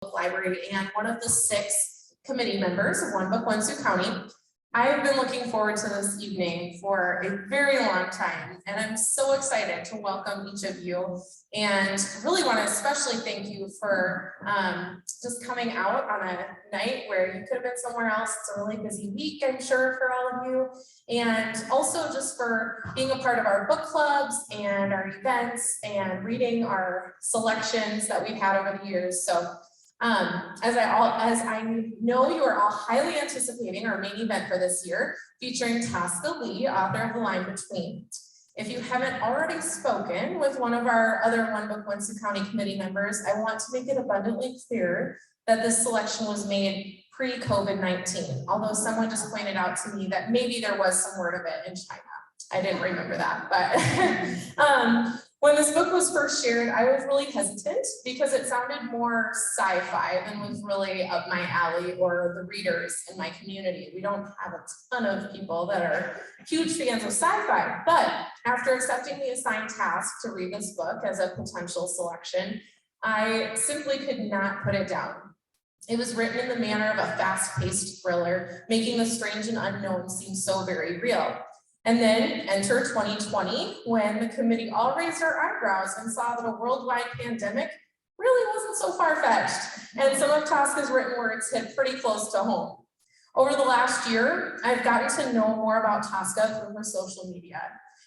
Library and one of the 6 committee members of One Book, One Sioux County. I have been looking forward to this evening for a very long time, and I'm so excited to welcome each of you, and really want to especially thank you for just coming out on a night where you could have been somewhere else. It's a really busy week, I'm sure, for all of you, and also just for being a part of our book clubs and our events and reading our selections that we've had over the years. So as I know you are all highly anticipating our main event for this year, featuring Tosca Lee, author of The Line Between. If you haven't already spoken with one of our other One Book, One Sioux County committee members, I want to make it abundantly clear that this selection was made pre-COVID-19, although someone just pointed out to me that maybe there was some word of it in China. I didn't remember that, but when this book was first shared, I was really hesitant because it sounded more sci-fi than was really up my alley or the readers in my community. We don't have a ton of people that are huge fans of sci-fi, but after accepting the assigned task to read this book as a potential selection, I simply could not put it down. It was written in the manner of a fast-paced thriller, making the strange and unknown seem so very real. And then enter 2020, when the committee all raised our eyebrows and saw that a worldwide pandemic really wasn't so far-fetched, and some of Tosca's written words hit pretty close to home. Over the last year, I've gotten to know more about Tosca through her social media.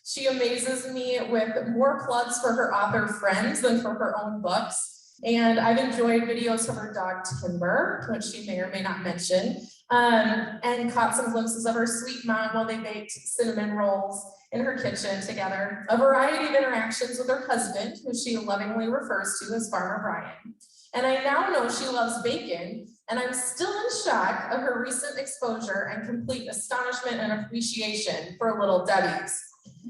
She amazes me with more plugs for her author friends than for her own books, and I've enjoyed videos of her dog Timber, which she may or may not mention, and caught some glimpses of her sweet mom while they baked cinnamon rolls in her kitchen together, a variety of interactions with her husband, who she lovingly refers to as Farmer Brian. And I now know she loves bacon, and I'm still in shock of her recent exposure and complete astonishment and appreciation for Little Debbie's.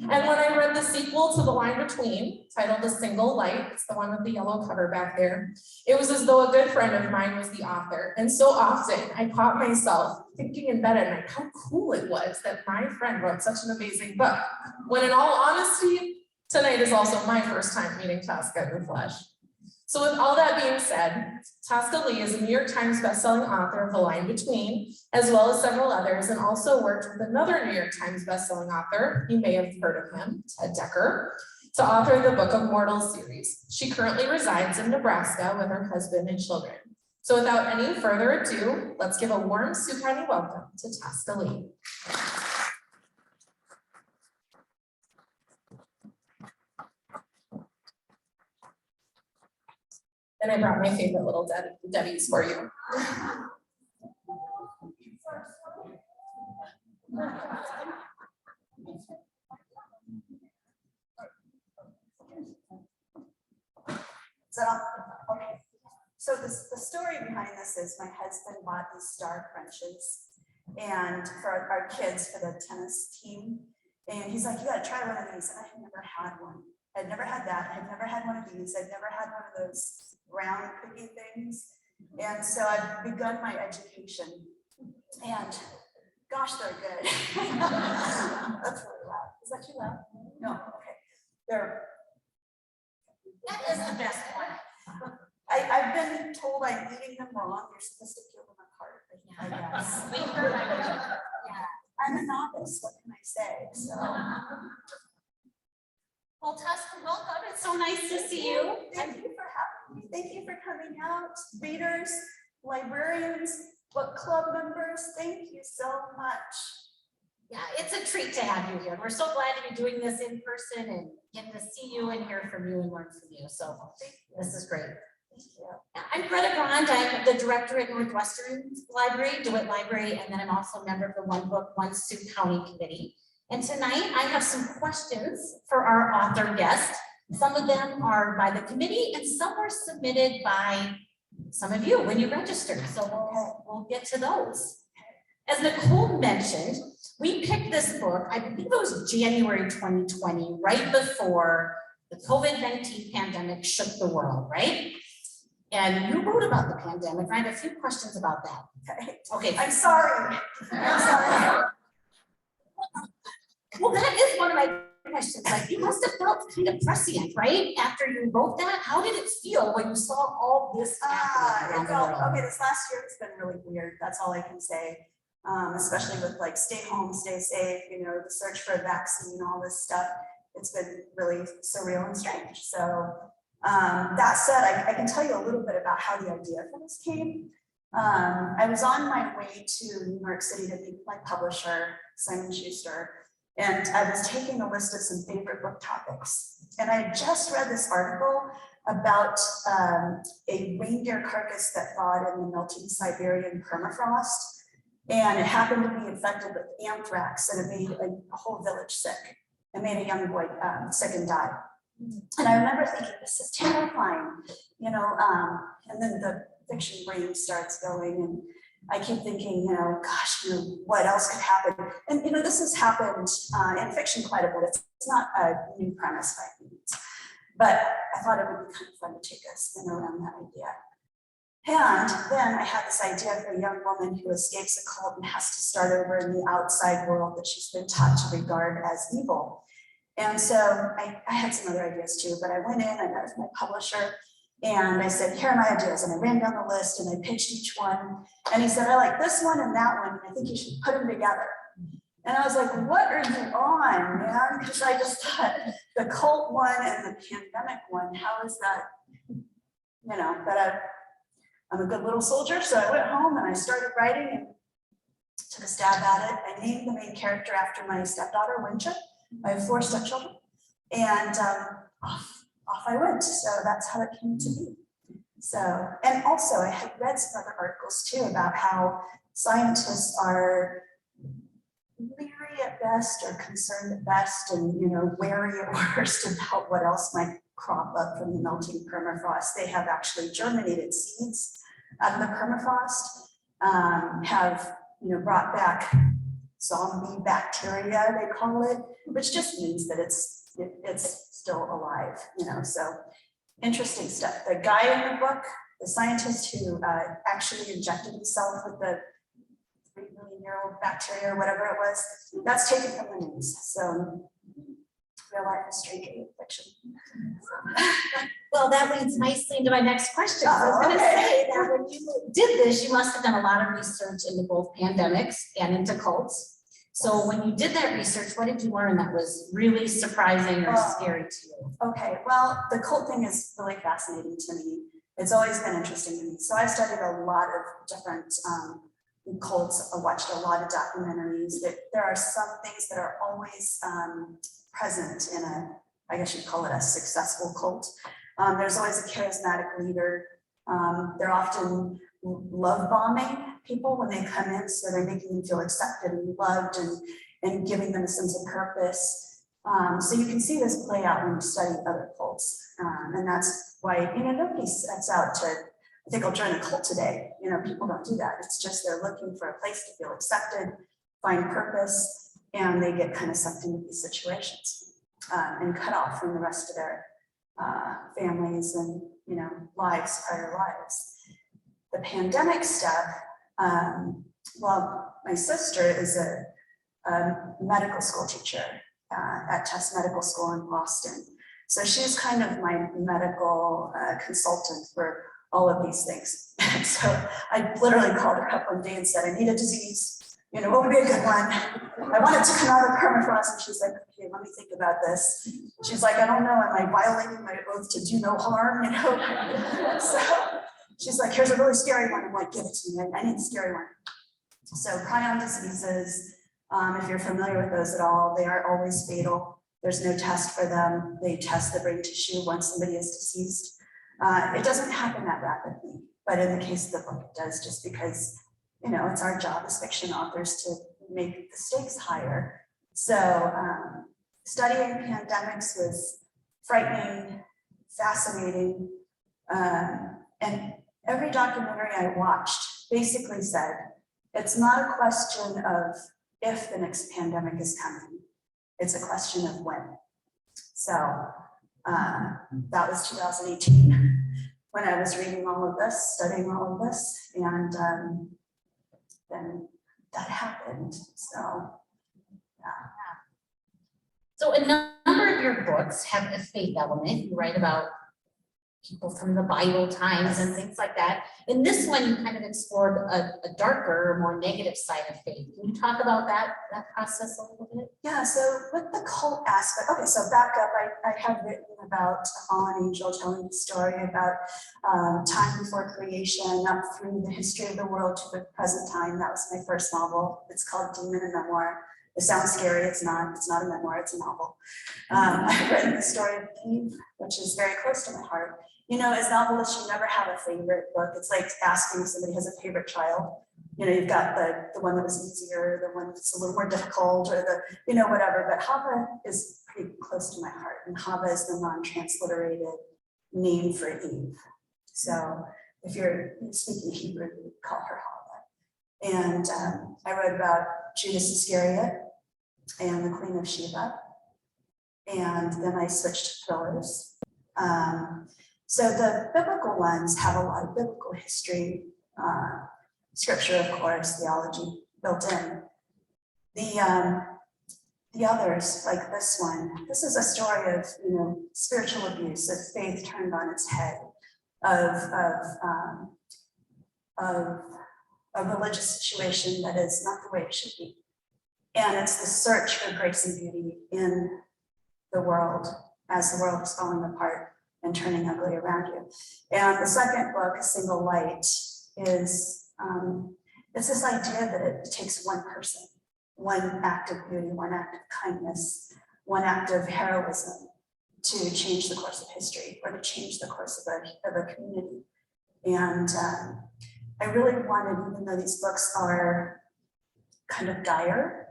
And when I read the sequel to The Line Between, titled A Single Light, it's the one with the yellow cover back there, it was as though a good friend of mine was the author. And so often I caught myself thinking in bed at night how cool it was that my friend wrote such an amazing book, when in all honesty, tonight is also my first time meeting Tosca in the flesh. So with all that being said, Tosca Lee is a New York Times bestselling author of The Line Between, as well as several others, and also worked with another New York Times bestselling author, you may have heard of him, Ted Decker, to author the Book of Mortals series. She currently resides in Nebraska with her husband and children. So without any further ado, let's give a warm Sioux County welcome to Tosca Lee. And I brought my favorite Little Debbie's for you. Okay. So the story behind this is my husband bought these star crunches and for our kids for the tennis team. And he's like, you gotta try one of these. And I had never had one. I'd never had that. I'd never had one of these. I'd never had one of those round cookie things. And so I've begun my education. And gosh, they're good. That's really loud. Is that too loud? No, okay. That is the best one. I've been told I'm eating them wrong. You're supposed to peel them apart, I guess. Yeah. I'm a novice, what can I say? So. Well, Tosca, welcome. It's so nice to see you. Thank you for having me. Thank you for coming out. Readers, librarians, book club members, thank you so much. Yeah, it's a treat to have you here. We're so glad to be doing this in person and getting to see you and hear from you and learn from you. So this is great. Thank you. I'm Greta Grant. I'm the director at Northwestern Library, DeWitt Library, and then I'm also a member of the One Book, One Sioux County Committee. And tonight I have some questions for our author guest. Some of them are by the committee and some were submitted by some of you when you registered. So we'll get to those. As Nicole mentioned, we picked this book, I believe it was January 2020, right before the COVID-19 pandemic shook the world, right? And you wrote about the pandemic. I have a few questions about that. Okay. I'm sorry. I'm sorry. Well, that is one of my questions. Like, you must have felt kind of prescient, right? After you wrote that, how did it feel when you saw all this happening around the world? Okay, this last year has been really weird. That's all I can say. Especially with like stay home, stay safe, you know, the search for a vaccine, all this stuff. It's been really surreal and strange. So that said, I can tell you a little bit about how the idea for this came. I was on my way to New York City to meet my publisher, Simon Schuster, and I was taking a list of some favorite book topics. And I had just read this article about a reindeer carcass that thawed in the melting Siberian permafrost. And it happened to be infected with anthrax, and it made a whole village sick. It made a young boy sick and die. And I remember thinking, this is terrifying, you know, and then the fiction brain starts going, and I keep thinking, you know, gosh, you know, what else could happen? And, you know, this has happened in fiction quite a bit. It's not a new premise by any means, but I thought it would be kind of fun to take a spin around that idea. And then I had this idea for a young woman who escapes a cult and has to start over in the outside world that she's been taught to regard as evil. And so I had some other ideas too, but I went in, I met with my publisher, and I said, here are my ideas. And I ran down the list and I pitched each one. And he said, I like this one and that one, and I think you should put them together. And I was like, what are you on, man? Because I just thought the cult one and the pandemic one, how is that, you know, but I'm a good little soldier. So I went home and I started writing and took a stab at it. I named the main character after my stepdaughter, Wincha. I have 4 stepchildren, and off I went. So that's how it came to be. So, and also I had read some other articles too about how scientists are leery at best or concerned at best, and, you know, wary at worst about what else might crop up from the melting permafrost. They have actually germinated seeds out of the permafrost, have, you know, brought back zombie bacteria, they call it, which just means that it's still alive, you know. So interesting stuff. The guy in the book, the scientist who actually injected himself with the 3 million-year-old bacteria or whatever it was, that's taken from the news. So real life is stranger than fiction. Well, that leads nicely into my next question. I was going to say that when you did this, you must have done a lot of research into both pandemics and into cults. So when you did that research, what did you learn that was really surprising or scary to you? Okay, well, the cult thing is really fascinating to me. It's always been interesting to me. So I studied a lot of different cults. I watched a lot of documentaries. There are some things that are always present in a, I guess you'd call it a successful cult. There's always a charismatic leader. They're often love bombing people when they come in, so they're making them feel accepted and loved, and giving them a sense of purpose. So you can see this play out when you study other cults, and that's why, you know, nobody sets out to, I think I'll join a cult today. You know, people don't do that. It's just they're looking for a place to feel accepted, find purpose, and they get kind of sucked into these situations and cut off from the rest of their families and, you know, prior lives. The pandemic stuff, well, my sister is a medical school teacher at Tufts Medical School in Boston. So she's kind of my medical consultant for all of these things. So I literally called her up one day and said, I need a disease. You know, what would be a good one? I want it to come out of permafrost. And she's like, okay, let me think about this. She's like, I don't know, am I violating my oath to do no harm? You know? So she's like, here's a really scary one. I'm like, give it to me. I need a scary one. So prion diseases, if you're familiar with those at all, they are always fatal. There's no test for them. They test the brain tissue once somebody is deceased. It doesn't happen that rapidly, but in the case of the book, it does, just because, you know, it's our job as fiction authors to make the stakes higher. So studying pandemics was frightening, fascinating, and every documentary I watched basically said, it's not a question of if the next pandemic is coming, it's a question of when. So that was 2018 when I was reading all of this, studying all of this, and then that happened. So yeah. So a number of your books have a faith element. You write about people from the Bible times and things like that. In this one, you kind of explored a darker, more negative side of faith. Can you talk about that process a little bit? Yeah, so with the cult aspect, okay, so back up, I have written about a fallen angel telling the story about time before creation up through the history of the world to the present time. That was my first novel. It's called Demon, a Memoir. It sounds scary, it's not a memoir, it's a novel. I've written the story of Eve, which is very close to my heart. You know, as novelists, you never have a favorite book. It's like asking if somebody has a favorite child. You know, you've got the one that was easier, the one that's a little more difficult, or the, you know, whatever. But Hava is pretty close to my heart. And Hava is the non-transliterated name for Eve. So if you're speaking Hebrew, you would call her Hava. And I wrote about Judas Iscariot and the Queen of Sheba. And then I switched to thrillers. So the biblical ones have a lot of biblical history, scripture, of course, theology built in. The others, like this one, this is a story of, you know, spiritual abuse, of faith turned on its head, of a religious situation that is not the way it should be. And it's the search for grace and beauty in the world as the world is falling apart and turning ugly around you. And the second book, A Single Light, is it's this idea that it takes one person, one act of beauty, one act of kindness, one act of heroism to change the course of history or to change the course of a community. And I really wanted, even though these books are kind of dire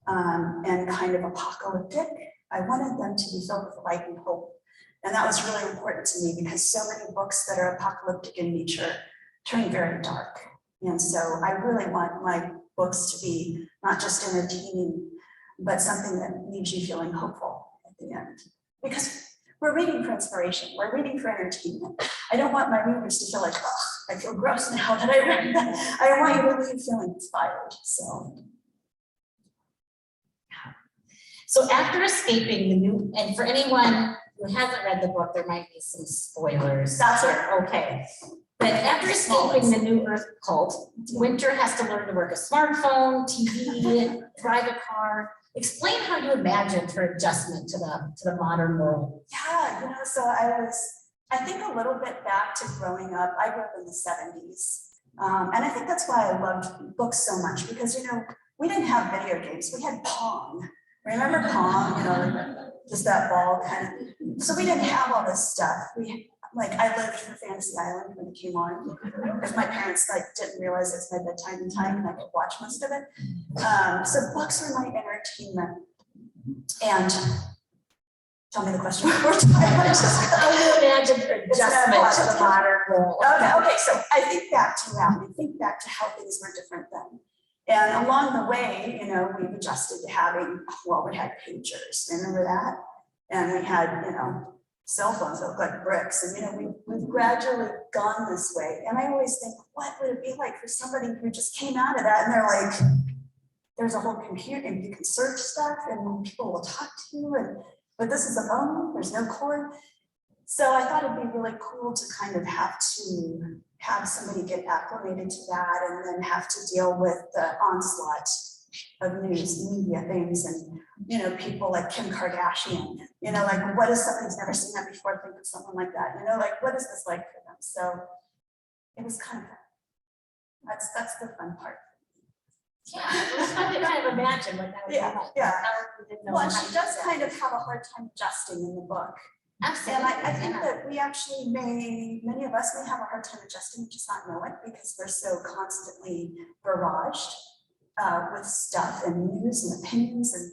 and kind of apocalyptic, I wanted them to be filled with light and hope. And that was really important to me because so many books that are apocalyptic in nature turn very dark. And so I really want my books to be not just entertaining, but something that leaves you feeling hopeful at the end. Because we're reading for inspiration, we're reading for entertainment. I don't want my readers to feel like, oh, I feel gross now that I read that. I want you to leave feeling inspired, so. So after escaping the new, and for anyone who hasn't read the book, there might be some spoilers. That's it. Okay. But after escaping the New Earth cult, Winter has to learn to work a smartphone, TV, drive a car. Explain how you imagined her adjustment to the modern world. Yeah, you know, so I think a little bit back to growing up. I grew up in the 70s. And I think that's why I loved books so much because, you know, we didn't have video games, we had Pong. Remember Pong, you know, just that ball kind of, so we didn't have all this stuff. I lived for Fantasy Island when it came on. If my parents didn't realize it's my bedtime in time and I could watch most of it. So books were my entertainment. And tell me the question one more time. How do you imagine her adjustment to the modern world? Okay, so I think back to that. I think back to how things were different then. And along the way, you know, we've adjusted to having, well, we had pagers, remember that? And we had, you know, cell phones that look like bricks. And, you know, we've gradually gone this way. And I always think, what would it be like for somebody who just came out of that and they're like, there's a whole computer and you can search stuff and people will talk to you. But this is a phone, there's no cord. So I thought it'd be really cool to kind of have somebody get acclimated to that and then have to deal with the onslaught of news media things and, you know, people like Kim Kardashian, you know, like what is somebody who's never seen that before think of someone like that, you know, like what is this like for them? So it was kind of fun. That's the fun part. Yeah, it was fun to kind of imagine what that would be like. Yeah. Well, she does kind of have a hard time adjusting in the book. Absolutely. And I think that we actually many of us may have a hard time adjusting, just not know it because we're so constantly barraged with stuff and news and opinions and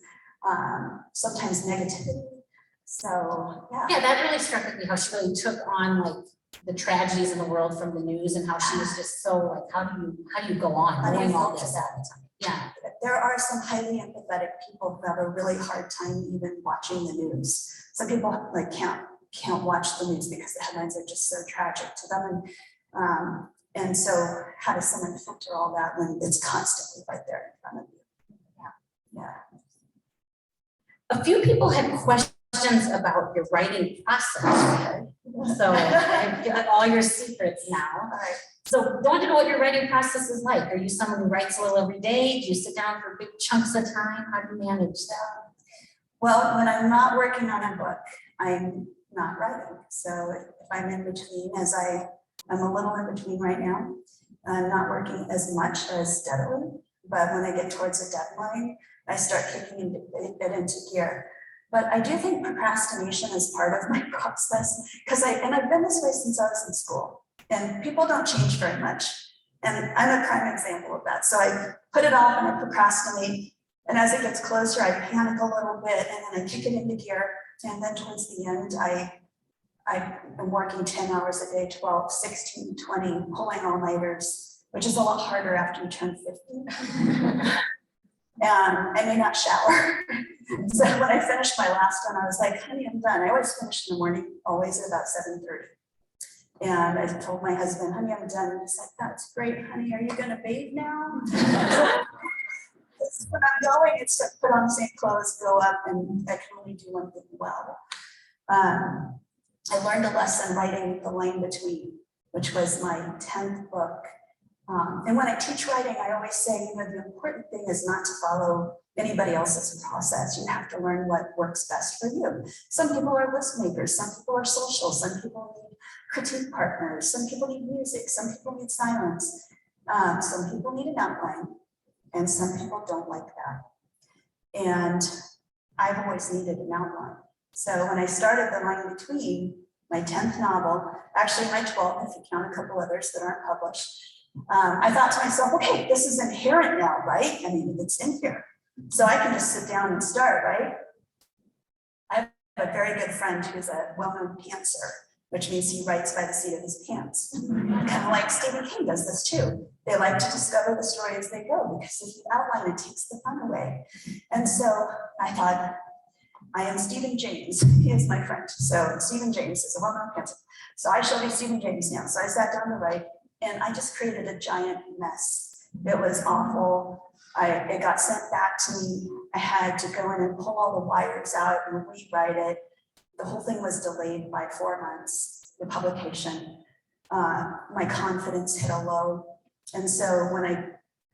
sometimes negativity. So yeah. Yeah, that really struck with me how she really took on like the tragedies in the world from the news and how she was just so like, how do you go on doing all this all the time? Yeah. There are some highly empathetic people who have a really hard time even watching the news. Some people like can't watch the news because the headlines are just so tragic to them. And so how does someone filter all that when it's constantly right there in front of you? Yeah. A few people had questions about your writing process. So I've given all your secrets now. All right. So I want to know what your writing process is like. Are you someone who writes a little every day? Do you sit down for big chunks of time? How do you manage that? Well, when I'm not working on a book, I'm not writing. So if I'm in between, I'm a little in between right now, I'm not working as much as steadily, but when I get towards a deadline, I start kicking it into gear. But I do think procrastination is part of my process because I've been this way since I was in school, and people don't change very much. And I'm a prime example of that. So I put it off and I procrastinate. And as it gets closer, I panic a little bit and then I kick it into gear. And then towards the end, I'm working 10 hours a day, 12, 16, 20, pulling all-nighters, which is a lot harder after you turn 50. And I may not shower. So when I finished my last one, I was like, honey, I'm done. I always finish in the morning, always at about 7:30. And I told my husband, honey, I'm done. And he's like, that's great, honey. Are you gonna bathe now? When I'm going, it's to put on the same clothes, go up, and I can only do one thing well. I learned a lesson writing The Lane Between, which was my 10th book. And when I teach writing, I always say, the important thing is not to follow anybody else's process. You have to learn what works best for you. Some people are list makers, some people are social, some people need critique partners, some people need music, some people need silence, some people need an outline, and some people don't like that. And I've always needed an outline. So when I started The Line Between, my 10th novel, actually my 12th, if you count a couple others that aren't published, I thought to myself, okay, this is inherent now, right? I mean, it's in here. So I can just sit down and start, right? I have a very good friend who's a well-known pantser, which means he writes by the seat of his pants. Kind of like Stephen King does this too. They like to discover the story as they go, because if you outline, it takes the fun away. And so I thought, I am Stephen James. He is my friend. So Stephen James is a well-known pantser. So I shall be Stephen James now. So I sat down to write, and I just created a giant mess. It was awful. It got sent back to me. I had to go in and pull all the wires out and rewrite it. The whole thing was delayed by 4 months, the publication. My confidence hit a low. And so when I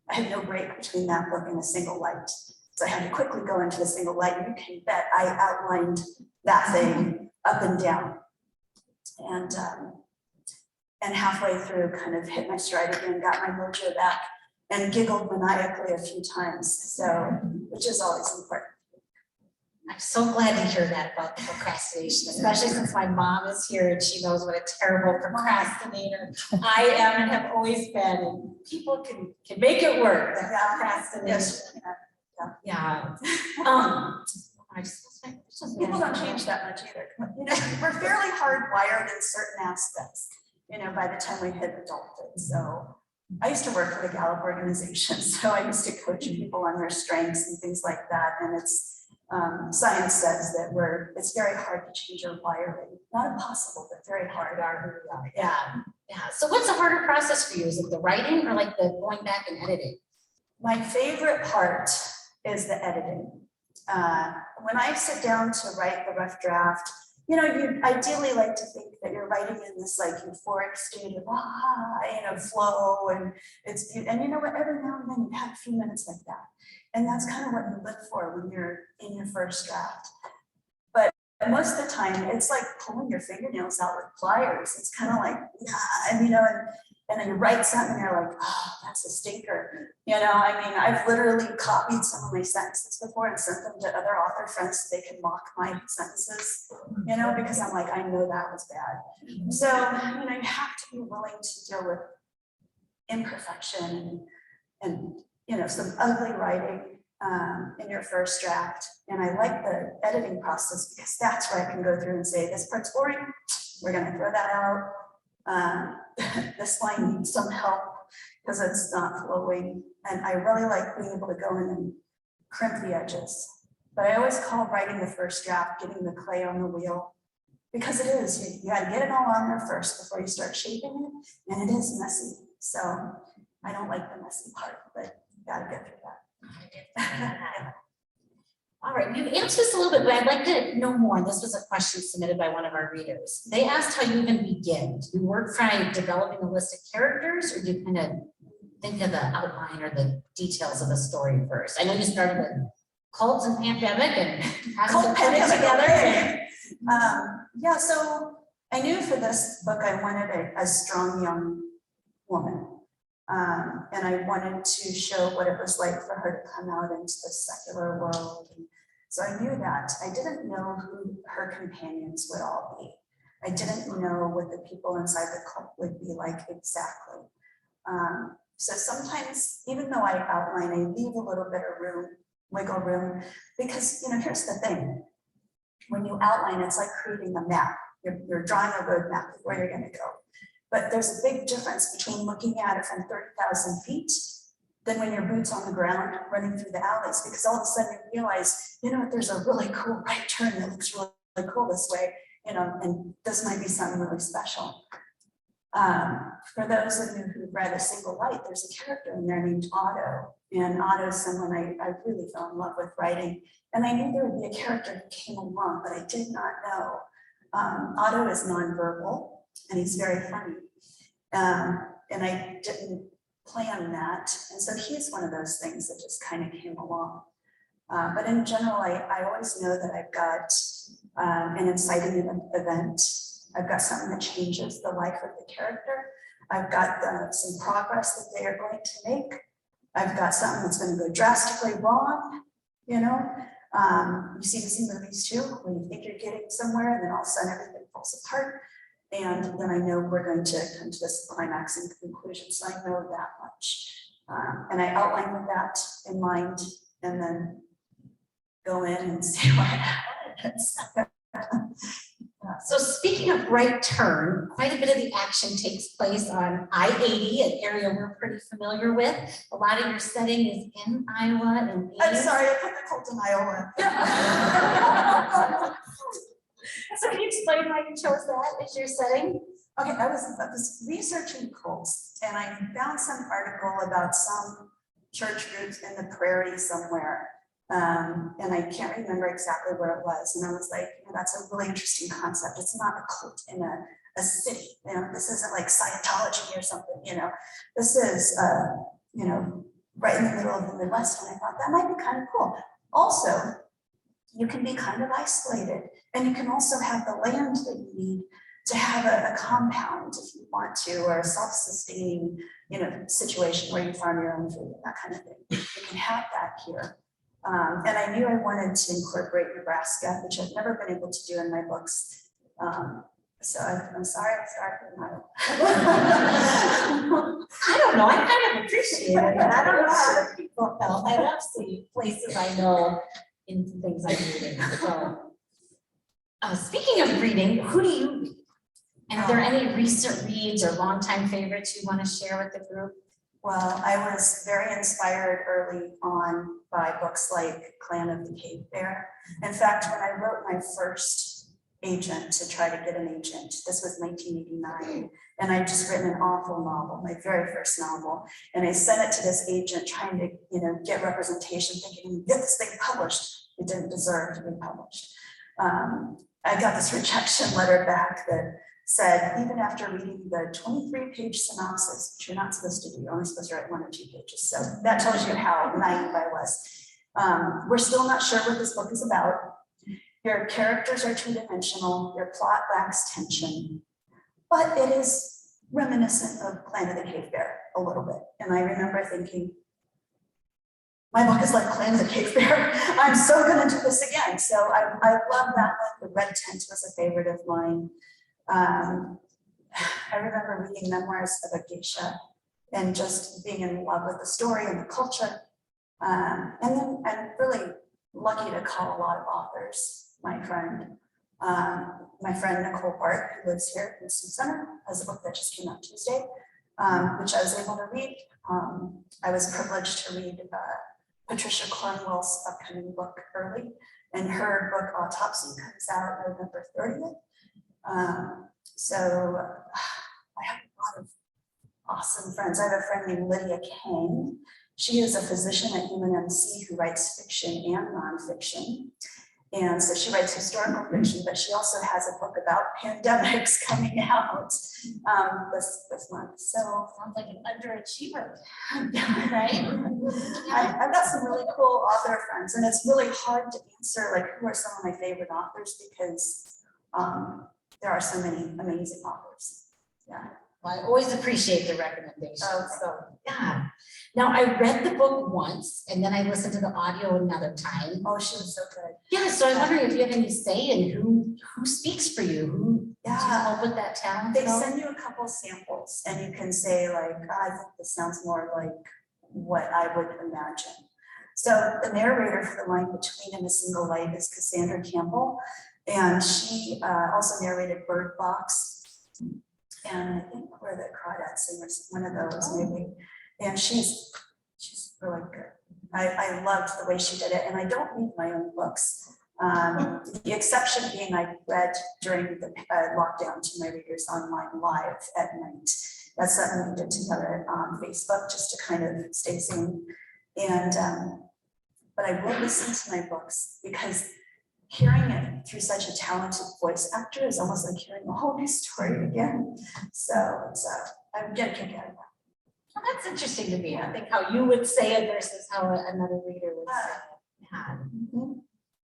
had no break between that book and A Single Light. So I had to quickly go into The Single Light. You can bet I outlined that thing up and down. And halfway through, kind of hit my stride again, got my mojo back, and giggled maniacally a few times. So, which is always important. I'm so glad to hear that about the procrastination, especially since my mom is here and she knows what a terrible procrastinator I am and have always been. And people can make it work, that procrastination. Yeah. I just People don't change that much either. We're fairly hardwired in certain aspects, by the time we hit adulthood. So I used to work for the Gallup organization, so I used to coach people on their strengths and things like that. And it's science says that it's very hard to change your wiring. Not impossible, but very hard. Yeah. So what's a harder process for you? Is it the writing or like the going back and editing? My favorite part is the editing. When I sit down to write the rough draft, you ideally like to think that you're writing in this like euphoric state of flow, and it's, and every now and then you have a few minutes like that. And that's kind of what you look for when you're in your first draft. But most of the time it's like pulling your fingernails out with pliers. It's kind of like, and then you write something and you're like, oh, that's a stinker. I've literally copied some of my sentences before and sent them to other author friends so they can mock my sentences, because I'm like, I know that was bad. So, you have to be willing to deal with imperfection and some ugly writing in your first draft. And I like the editing process because that's where I can go through and say, this part's boring, we're gonna throw that out. This line needs some help because it's not flowing. And I really like being able to go in and crimp the edges. But I always call writing the first draft getting the clay on the wheel, because it is, you gotta get it all on there first before you start shaping it. And it is messy. So I don't like the messy part, but you gotta get through that. All right, you've answered this a little bit, but I'd like to know more. This was a question submitted by one of our readers. They asked how you even begin. Do you work from developing a list of characters, or do you kind of think of the outline or the details of the story first? I know you started with cults and pandemic and having to put it together. Yeah, so I knew for this book I wanted a strong young woman. And I wanted to show what it was like for her to come out into the secular world. And so I knew that. I didn't know who her companions would all be. I didn't know what the people inside the cult would be like exactly. So sometimes, even though I outline, I leave a little bit of room, wiggle room, because, you know, here's the thing. When you outline, it's like creating a map. You're drawing a roadmap of where you're going to go. But there's a big difference between looking at it from 30,000 feet than when your boots on the ground running through the alleys, because all of a sudden you realize, you know, there's a really cool right turn that looks really, really cool this way, you know, and this might be something really special. For those of you who've read A Single Light, there's a character in there named Otto, and Otto is someone I really fell in love with writing, and I knew there would be a character who came along, but I did not know. Otto is nonverbal, and he's very funny. And I didn't plan that. And so he's one of those things that just kind of came along. But in general, I always know that I've got an inciting event. I've got something that changes the life of the character. I've got some progress that they are going to make. I've got something that's going to go drastically wrong, you know. You see this in movies too, when you think you're getting somewhere and then all of a sudden everything falls apart. And then I know we're going to come to this climax and conclusion, so I know that much. And I outline with that in mind and then go in and see what happens. So speaking of right turn, quite a bit of the action takes place on I-80, an area we're pretty familiar with. A lot of your setting is in Iowa and I'm sorry, I put the cult in Iowa. So can you explain why you chose that as your setting? Okay, I was researching cults and I found some article about some church groups in the prairie somewhere. And I can't remember exactly where it was. And I was like, you know, that's a really interesting concept. It's not a cult in a city. You know, this isn't like Scientology or something, you know. This is, you know, right in the middle of the Midwest. And I thought that might be kind of cool. Also, you can be kind of isolated. And you can also have the land that you need to have a compound if you want to, or a self-sustaining, you know, situation where you farm your own food, that kind of thing. You can have that here. And I knew I wanted to incorporate Nebraska, which I've never been able to do in my books. So I'm sorry I started with my I don't know, I kind of appreciate it, but I don't know how other people felt. I love seeing places I know into things I'm reading. So, speaking of reading, who do you read? And are there any recent reads or longtime favorites you want to share with the group? Well, I was very inspired early on by books like Clan of the Cave Bear. In fact, when I wrote my first agent to try to get an agent, this was 1989, and I'd just written an awful novel, my very first novel, and I sent it to this agent trying to, you know, get representation, thinking, get this thing published. It didn't deserve to be published. I got this rejection letter back that said, even after reading the 23-page synopsis, which you're not supposed to do, you're only supposed to write 1 or 2 pages. So that tells you how naive I was. We're still not sure what this book is about. Your characters are two-dimensional, your plot lacks tension, but it is reminiscent of Clan of the Cave Bear a little bit. And I remember thinking, my book is like Clan of the Cave Bear. I'm so gonna do this again. So I love that one. The Red Tent was a favorite of mine. I remember reading memoirs of a geisha and just being in love with the story and the culture. And then I'm really lucky to call a lot of authors my friend. My friend Nicole Bart, who lives here in Sioux Center, has a book that just came out Tuesday, which I was able to read. I was privileged to read Patricia Cornwell's upcoming book early, and her book Autopsy comes out November 30th. So I have a lot of awesome friends. I have a friend named Lydia Kang. She is a physician at UNMC who writes fiction and nonfiction. And so she writes historical fiction, but she also has a book about pandemics coming out this month. So Sounds like an underachiever, right? I've got some really cool author friends, and it's really hard to answer like who are some of my favorite authors because there are so many amazing authors. Yeah. Well, I always appreciate the recommendations. Okay. So, yeah. Now, I read the book once and then I listened to the audio another time. Oh, she was so good. Yeah, so I was wondering if you have any say in who speaks for you, who do you Yeah. come up with that talent? They send you a couple samples and you can say like, I think this sounds more like what I would imagine. So the narrator for The Line Between and A Single Light is Cassandra Campbell. And she also narrated Bird Box. And I think we're the Crawdad Singers, one of those maybe. And she's really good. I loved the way she did it. And I don't read my own books. The exception being I read during the lockdown to my readers online live at night. That's something we did together on Facebook just to kind of stay sane. And but I will listen to my books because hearing it through such a talented voice actor is almost like hearing a whole new story again. So it's I'm getting a kick out of that. Well, that's interesting to me. I think how you would say it versus how another reader would say it. Yeah.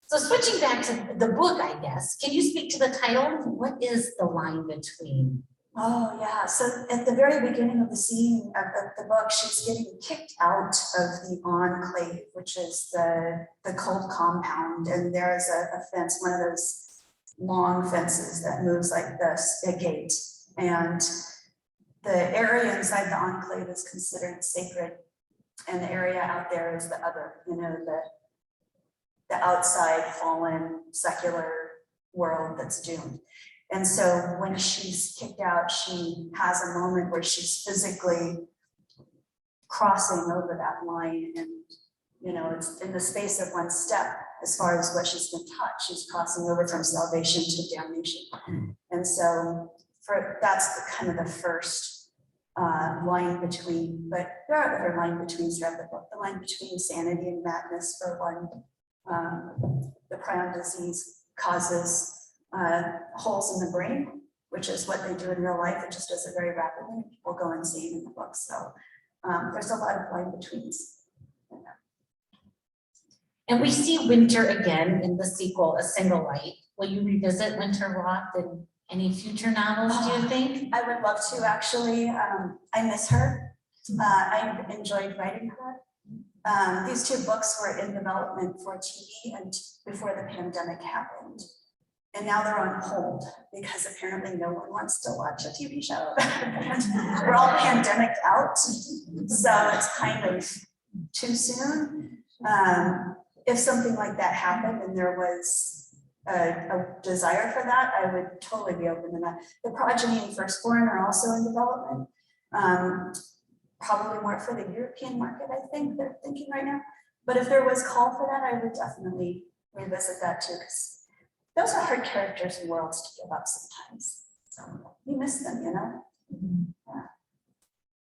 So switching back to the book, I guess, can you speak to the title? What is The Line Between? Oh yeah, so at the very beginning of the scene of the book, she's getting kicked out of the enclave, which is the cult compound, and there's a fence, one of those long fences that moves like this, a gate, and the area inside the enclave is considered sacred, and the area out there is the other, you know, the outside fallen secular world that's doomed. And so when she's kicked out, she has a moment where she's physically crossing over that line, and you know, it's in the space of one step as far as what she's been taught. She's crossing over from salvation to damnation. And so that's the kind of the first line between, but there are other line betweens throughout the book. The line between sanity and madness for one. The prion disease causes holes in the brain, which is what they do in real life. It just does it very rapidly. People go insane in the book. So there's a lot of line betweens. And we see Winter again in the sequel, A Single Light. Will you revisit Winter Roth in any future novels, do you think? I would love to, actually. I miss her. I enjoyed writing her. These two books were in development for TV and before the pandemic happened. And now they're on hold because apparently no one wants to watch a TV show. We're all pandemic out, so it's kind of too soon. If something like that happened and there was a desire for that, I would totally be open to that. The Progeny and Firstborn are also in development. Probably more for the European market, I think they're thinking right now. But if there was call for that, I would definitely revisit that too, because those are hard characters and worlds to give up sometimes. So you miss them, you know? Yeah.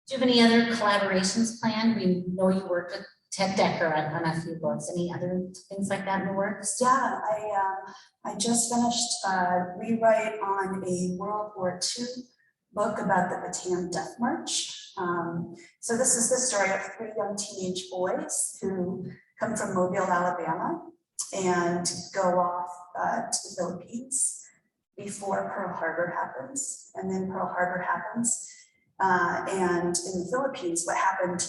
Do you have any other collaborations planned? We know you worked with Ted Decker on a few books. Any other things like that in the works? Yeah, I just finished a rewrite on a World War II book about the Bataan Death March. So this is the story of 3 young teenage boys who come from Mobile, Alabama, and go off to the Philippines before Pearl Harbor happens. And then Pearl Harbor happens. And in the Philippines, what happened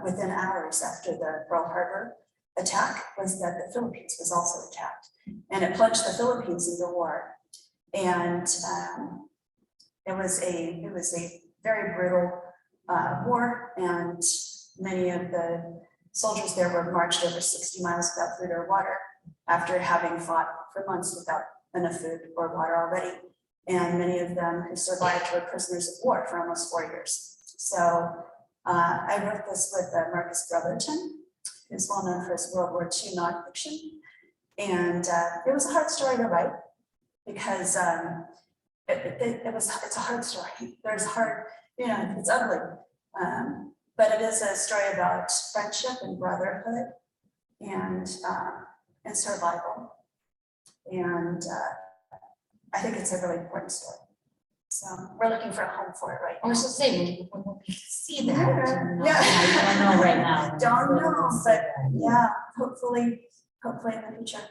within hours after the Pearl Harbor attack was that the Philippines was also attacked. And it plunged the Philippines into war. And it was a very brutal war, and many of the soldiers there were marched over 60 miles without food or water after having fought for months without enough food or water already. And many of them who survived were prisoners of war for almost 4 years. So I wrote this with Marcus Brotherton, who's well known for his World War II nonfiction. And it was a hard story to write because it's a hard story. There's hard, you know, it's ugly. but it is a story about friendship and brotherhood and survival. And I think it's a really important story. So we're looking for a home for it right I now. was just saying, when we see that. Yeah. I don't know right now. Don't know, We'll see but that. yeah, hopefully in the future.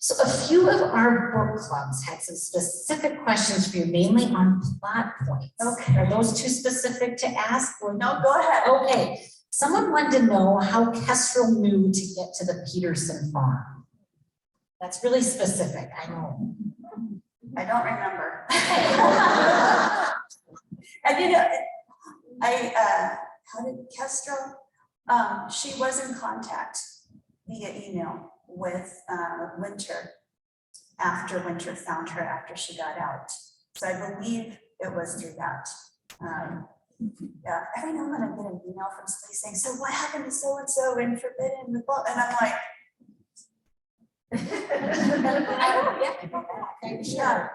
So a few of our book clubs had some specific questions for you, mainly on plot points. Okay. Are those too specific to ask? Or No, go ahead. Okay, someone wanted to know how Kestrel knew to get to the Peterson farm. That's really specific, I know. I don't remember. And you know, how did Kestrel? She was in contact via email with Winter after Winter found her after she got out. So I believe it was through that. Yeah, every now and then I get an email from somebody saying, so what happened to so-and-so in Forbidden? And I'm like, yeah.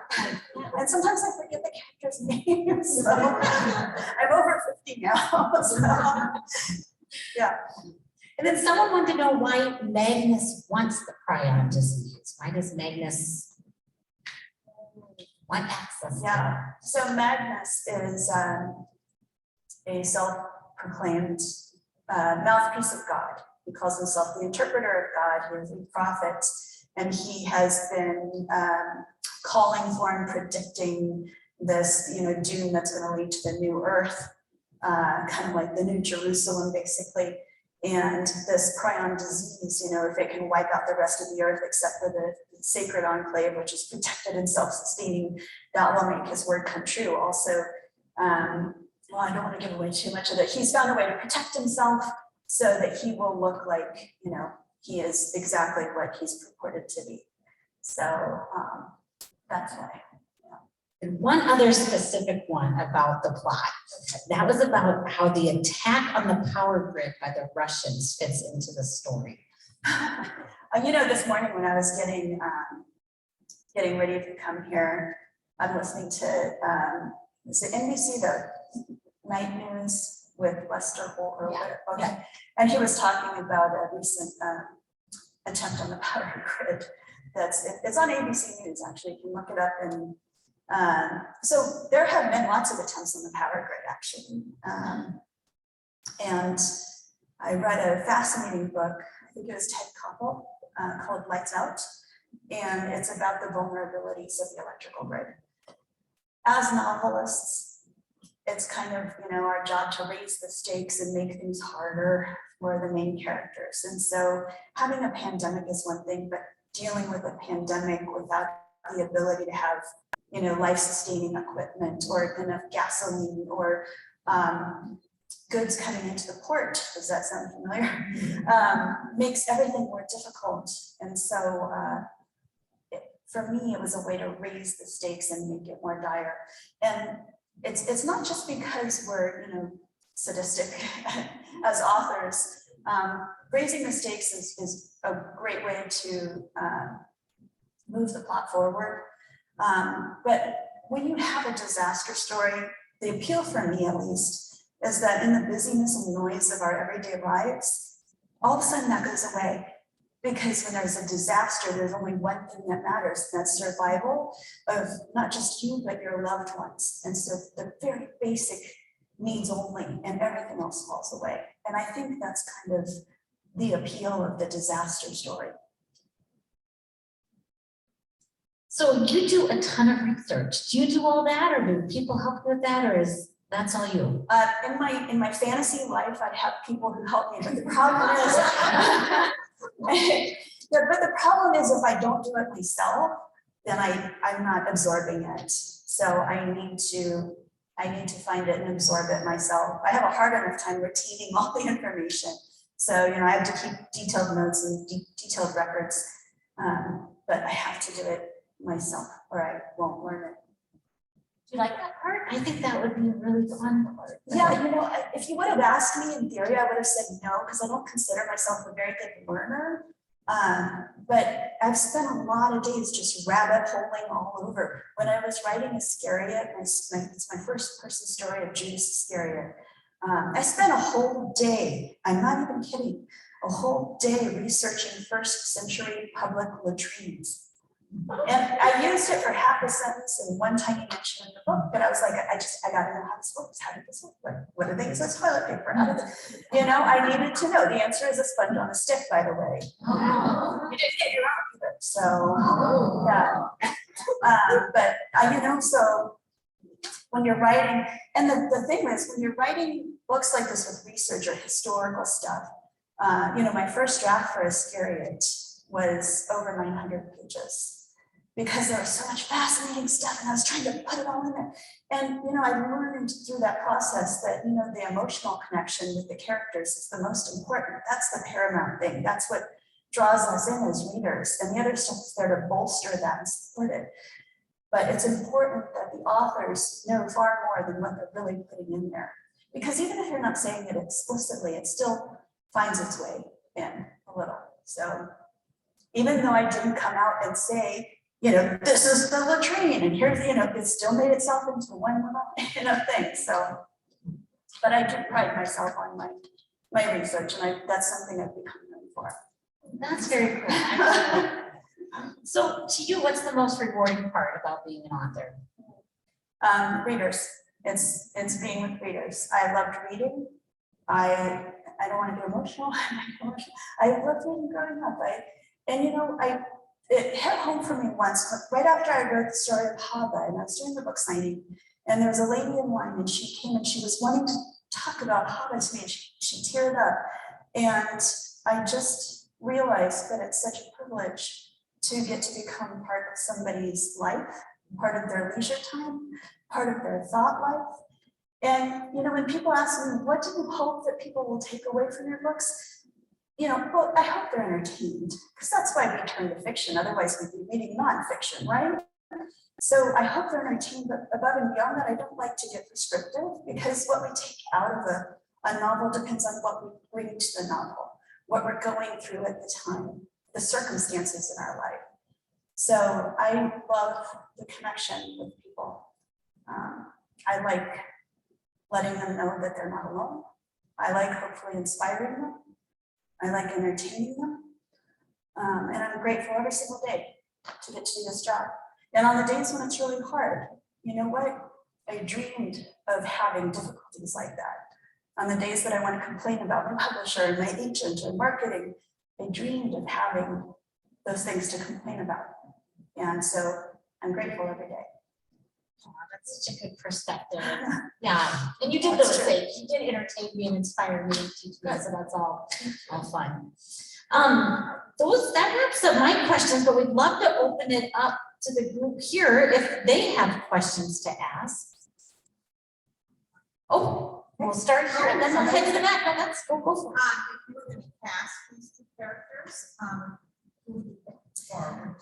And sometimes I forget the character's name. So I'm over 50 now. So, yeah. And then someone wanted to know why Magnus wants the prion disease. Why does Magnus want access? Yeah. So Magnus is a self-proclaimed mouthpiece of God. He calls himself the interpreter of God. He is a prophet, and he has been calling for and predicting this, doom that's going to lead to the new earth, kind of like the new Jerusalem, basically. And this prion disease, if it can wipe out the rest of the earth except for the sacred enclave, which is protected and self-sustaining, that will make his word come true. Also, well, I don't want to give away too much of it. He's found a way to protect himself so that he will look like, he is exactly what he's purported to be. So that's why. And one other specific one about the plot. That was about how the attack on the power grid by the Russians fits into the story. This morning when I was getting ready to come here, I'm listening to is it NBC, the night news with Lester Holt or whatever. Okay. Yeah. And he was talking about a recent attempt on the power grid. It's on ABC News, actually. You can look it up. And so there have been lots of attempts on the power grid, actually. And I read a fascinating book, I think it was Ted Koppel, called Lights Out. And it's about the vulnerabilities of the electrical grid. As novelists, it's kind of, our job to raise the stakes and make things harder for the main characters. And so having a pandemic is one thing, but dealing with a pandemic without the ability to have, life-sustaining equipment or enough gasoline or goods coming into the port, does that sound familiar? Makes everything more difficult. And so for me, it was a way to raise the stakes and make it more dire. And it's not just because we're, sadistic as authors. Raising the stakes is a great way to move the plot forward. But when you have a disaster story, the appeal for me at least is that in the busyness and noise of our everyday lives, all of a sudden that goes away. Because when there's a disaster, there's only one thing that matters, and that's survival of not just you, but your loved ones. And so the very basic needs only, and everything else falls away. And I think that's kind of the appeal of the disaster story. So you do a ton of research. Do you do all that, or do people help you with that, or is that's all you? In my fantasy life, I'd have people who help me, but the problem is, but the problem is if I don't do it myself, then I'm not absorbing it. So I need to find it and absorb it myself. I have a hard enough time retaining all the information. So, I have to keep detailed notes and detailed records, but I have to do it myself or I won't learn it. Do you like that part? I think that would be a really fun part. Yeah, if you would have asked me in theory, I would have said no, because I don't consider myself a very good learner. But I've spent a lot of days just rabbit holing all over. When I was writing Iscariot, it's my first person story of Judas Iscariot. I spent a whole day, I'm not even kidding, a whole day researching first century public latrines. And I used it for half a sentence and one tiny mention in the book, but I was like, I gotta know how this works. How did this work? What are they use as toilet paper? How did this, I needed to know. The answer is a sponge on a stick, by the way. You didn't get your own either, so yeah. But so when you're writing, and the thing is, when you're writing books like this with research or historical stuff, my first draft for Iscariot was over 900 pages. Because there was so much fascinating stuff and I was trying to put it all in there. And, I learned through that process that, the emotional connection with the characters is the most important. That's the paramount thing. That's what draws us in as readers. And the other stuff is there to bolster that and support it. But it's important that the authors know far more than what they're really putting in there. Because even if you're not saying it explicitly, it still finds its way in a little. So even though I didn't come out and say, this is the latrine, and here's, it still made itself into one little, thing. So, but I do pride myself on my research, and that's something I've become known for. That's very cool. So to you, what's the most rewarding part about being an author? Readers. It's being with readers. I loved reading. I don't want to get emotional. I loved reading growing up. It hit home for me once, right after I wrote the story of Hava, and I was doing the book signing, and there was a lady in line, and she came and she was wanting to talk about Hava to me, and she teared up. And I just realized that it's such a privilege to get to become part of somebody's life, part of their leisure time, part of their thought life. And, when people ask me, what do you hope that people will take away from your books? Well, I hope they're entertained, because that's why we turn to fiction. Otherwise, we'd be reading nonfiction, right? So I hope they're entertained, but above and beyond that, I don't like to get prescriptive, because what we take out of a novel depends on what we bring to the novel, what we're going through at the time, the circumstances in our life. So I love the connection with people. I like letting them know that they're not alone. I like hopefully inspiring them. I like entertaining them, and I'm grateful every single day to get to do this job. And on the days when it's really hard, you know what? I dreamed of having difficulties like that. On the days that I want to complain about my publisher and my agent and marketing, I dreamed of having those things to complain about. And so I'm grateful every day. Oh, that's such a good perspective. Yeah, and you did those things. You did entertain me and inspire me and teach me, so that's all fun. That wraps up my questions, but we'd love to open it up to the group here if they have questions to ask. Oh, we'll start here and then we'll head to the back. No, let's go for it. If you were going to cast these two characters, who would you pick?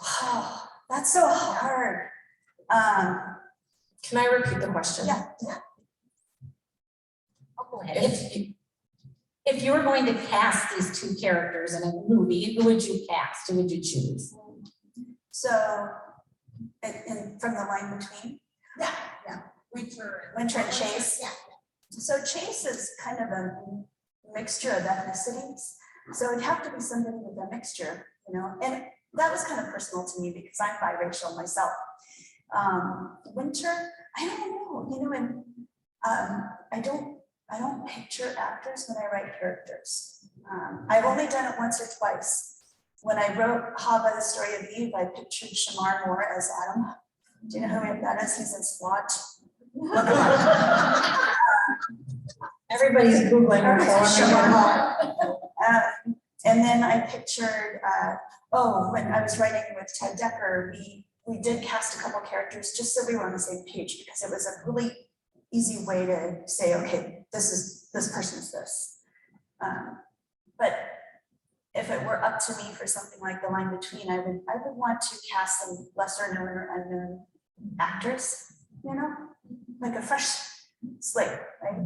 Oh, that's so hard. Can I repeat the question? Yeah. I'll go ahead. If you were going to cast these two characters in a movie, who would you cast? Who would you choose? So, from the line between? Yeah. Winter and Chase? Yeah. So Chase is kind of a mixture of ethnicities. So it'd have to be somebody with a mixture, and that was kind of personal to me because I'm biracial myself. Winter, I don't know, and I don't picture actors when I write characters. I've only done it once or twice. When I wrote Hava, the story of Eve, I pictured Shamar Moore as Adam. Do you know who that is? He's in SWAT. Everybody's Googling Shamar Moore. And then I pictured, when I was writing with Ted Decker, we did cast a couple characters just so we were on the same page, because it was a really easy way to say, okay, this person's this. But if it were up to me for something like The Line Between, I would want to cast some lesser known or unknown actors, like a fresh slate, right?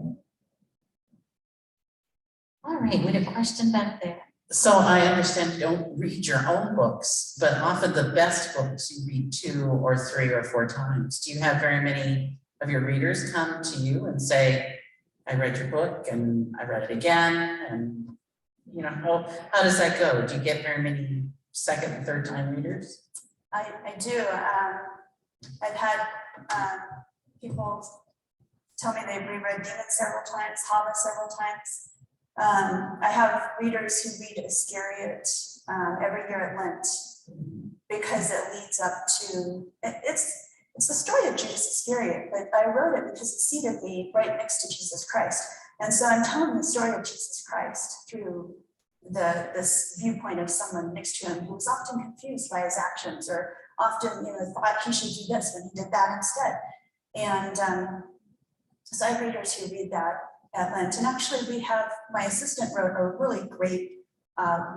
All right, we have a question back there. So I understand you don't read your own books, but often the best books you read 2 or 3 or 4 times. Do you have very many of your readers come to you and say, I read your book and I read it again, and you know, how does that go? Do you get very many second and third time readers? I do. I've had people tell me they've reread Demon several times, Hava several times. I have readers who read Iscariot every year at Lent because it leads up to, it's the story of Judas Iscariot, but I wrote it because it's seated right next to Jesus Christ. And so I'm telling the story of Jesus Christ through this viewpoint of someone next to him who was often confused by his actions, or often, thought he should do this when he did that instead. And so I have readers who read that at Lent. And actually we have, my assistant wrote a really great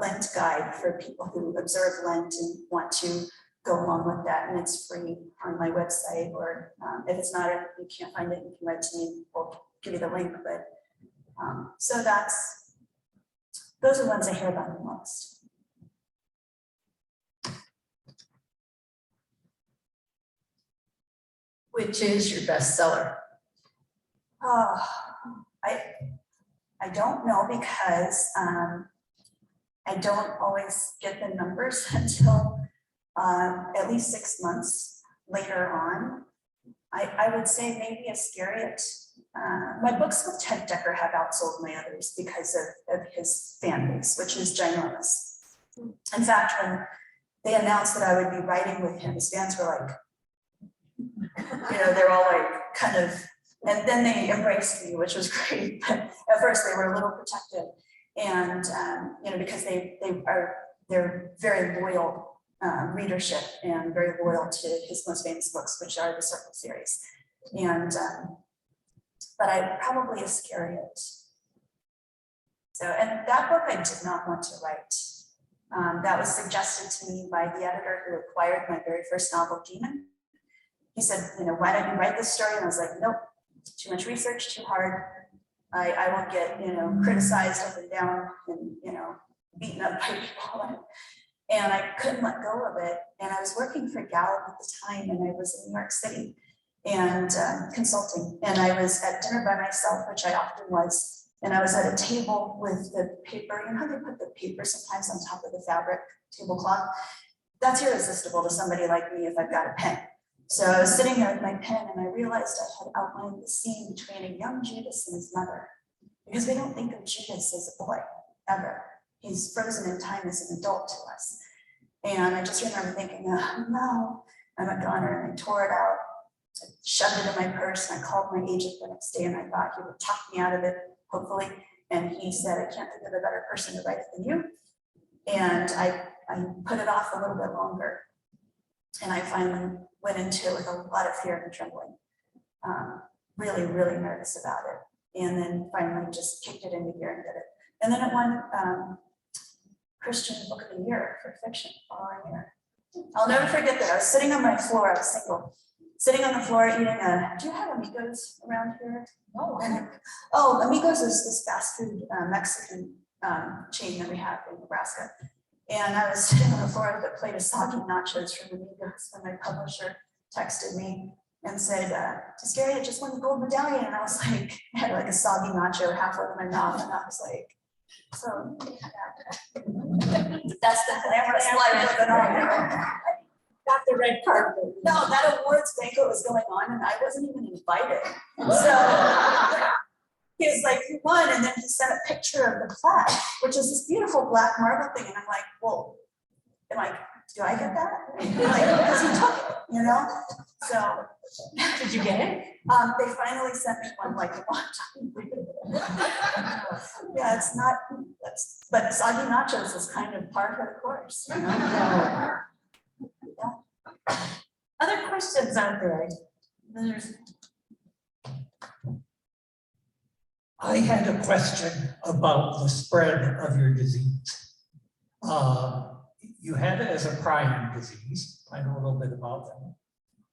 Lent guide for people who observe Lent and want to go along with that. And it's free on my website, or if it's not, if you can't find it, you can write to me, we'll give you the link. But so those are the ones I hear about the most. Which is your bestseller? Oh, I don't know, because I don't always get the numbers until at least 6 months later on. I would say maybe Iscariot. My books with Ted Decker have outsold my others because of his fan base, which is ginormous. In fact, when they announced that I would be writing with him, his fans were like, they're all like kind of, and then they embraced me, which was great. But at first they were a little protective, and because they're very loyal readership and very loyal to his most famous books, which are the Circle series. And but I probably Iscariot. So, and that book I did not want to write. That was suggested to me by the editor who acquired my very first novel, Demon. He said, why don't you write this story? And I was like, nope, too much research, too hard. I will get, criticized up and down and, beaten up by people. And I couldn't let go of it. And I was working for Gallup at the time, and I was in New York City and consulting. And I was at dinner by myself, which I often was. And I was at a table with the paper. You know how they put the paper sometimes on top of the fabric tablecloth? That's irresistible to somebody like me if I've got a pen. So I was sitting there with my pen, and I realized I had outlined the scene between a young Judas and his mother, because we don't think of Judas as a boy, ever. He's frozen in time as an adult to us. And I just remember thinking, oh, no, I'm a goner, and I tore it out. I shoved it in my purse, and I called my agent the next day, and I thought he would talk me out of it, hopefully. And he said, I can't think of a better person to write it than you. And I put it off a little bit longer. And I finally went into it with a lot of fear and trembling, really, really nervous about it. And then finally just kicked it into gear and did it. And then it won Christian Book of the Year for fiction following year. I'll never forget that. I was sitting on my floor, I was single, sitting on the floor eating do you have Amigos around here? No. Oh, Amigos is this fast food Mexican chain that we have in Nebraska. And I was sitting on the floor with a plate of soggy nachos from Amigos when my publisher texted me and said, Iscariot just won the gold medallion. And I was like, I had like a soggy nacho halfway in my mouth. And I was like, so that's the glamorous life of it all. Got the red carpet. No, that awards banquet was going on and I wasn't even invited. So he was like, you won, and then he sent a picture of the plaque, which is this beautiful black marble thing. And I'm like, well, do I get that? Like, because he took it, So Did you get it? they finally sent me one like a long time. Yeah, it's not, but soggy nachos is kind of par for the course, Yeah. Other questions out there? I had a question about the spread of your disease. You had it as a prion disease. I know a little bit about them.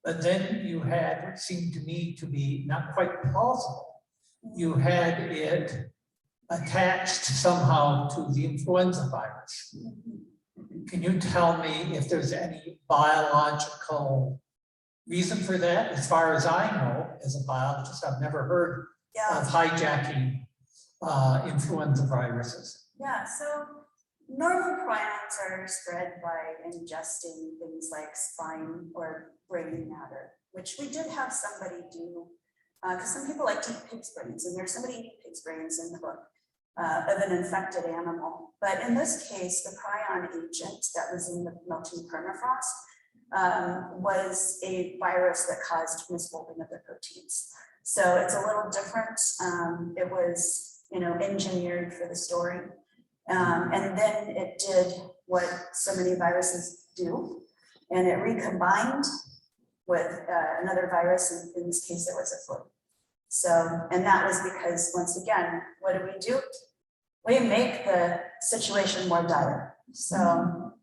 But then you had what seemed to me to be not quite plausible. You had it attached somehow to the influenza virus. Can you tell me if there's any biological reason for that? As far as I know, as a biologist, I've never heard Yeah. of hijacking influenza viruses? Yeah, so normal prions are spread by ingesting things like spine or brain matter, which we did have somebody do, because some people like to eat pig's brains, and there's somebody eating pig's brains in the book of an infected animal. But in this case, the prion agent that was in the melting permafrost was a virus that caused misfolding of the proteins. So it's a little different. It was, engineered for the story. And then it did what so many viruses do, and it recombined with another virus. In this case, it was a flu. So, and that was because, once again, what do? We make the situation more dire. So,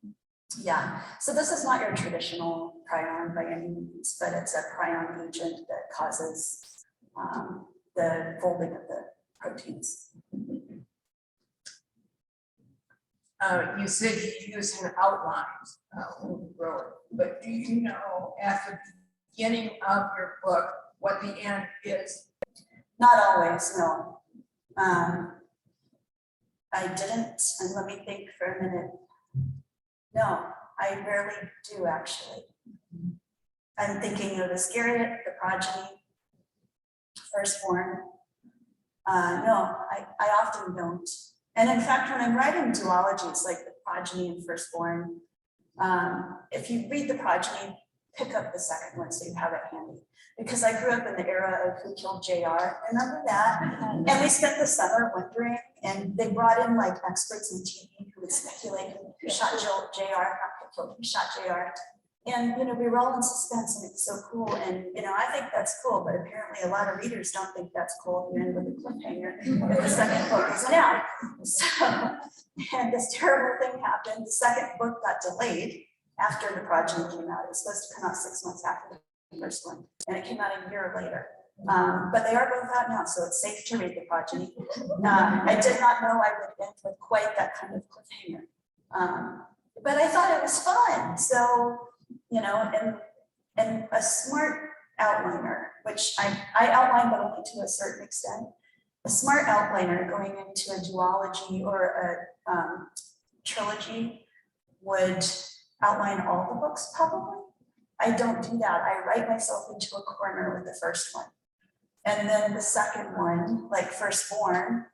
yeah. So this is not your traditional prion by any means, but it's a prion agent that causes the folding of the proteins. You said you used an outline when you wrote it, but do you know at the beginning of your book what the end is? Not always, no. I didn't, and let me think for a minute. No, I rarely do actually. I'm thinking of Iscariot, the progeny, firstborn. No, I often don't. And in fact, when I'm writing duologies like the progeny and firstborn, if you read the progeny, pick up the second one so you have it handy. Because I grew up in the era of Who Killed JR, remember that? And we spent the summer wondering, and they brought in like experts in TV who would speculate who shot JR, not who killed, who shot JR. And we were all in suspense, and it's so cool. And I think that's cool, but apparently a lot of readers don't think that's cool. You end with a cliffhanger if the second book isn't out. So, and this terrible thing happened. The second book got delayed after the progeny came out. It was supposed to come out 6 months after the first one, and it came out a year later. But they are both out now, so it's safe to read the progeny. I did not know I would end with quite that kind of cliffhanger. But I thought it was fun. So, and a smart outliner, which I outline, but only to a certain extent. A smart outliner going into a duology or a trilogy would outline all the books probably. I don't do that. I write myself into a corner with the first one. And then the second one, like Firstborn,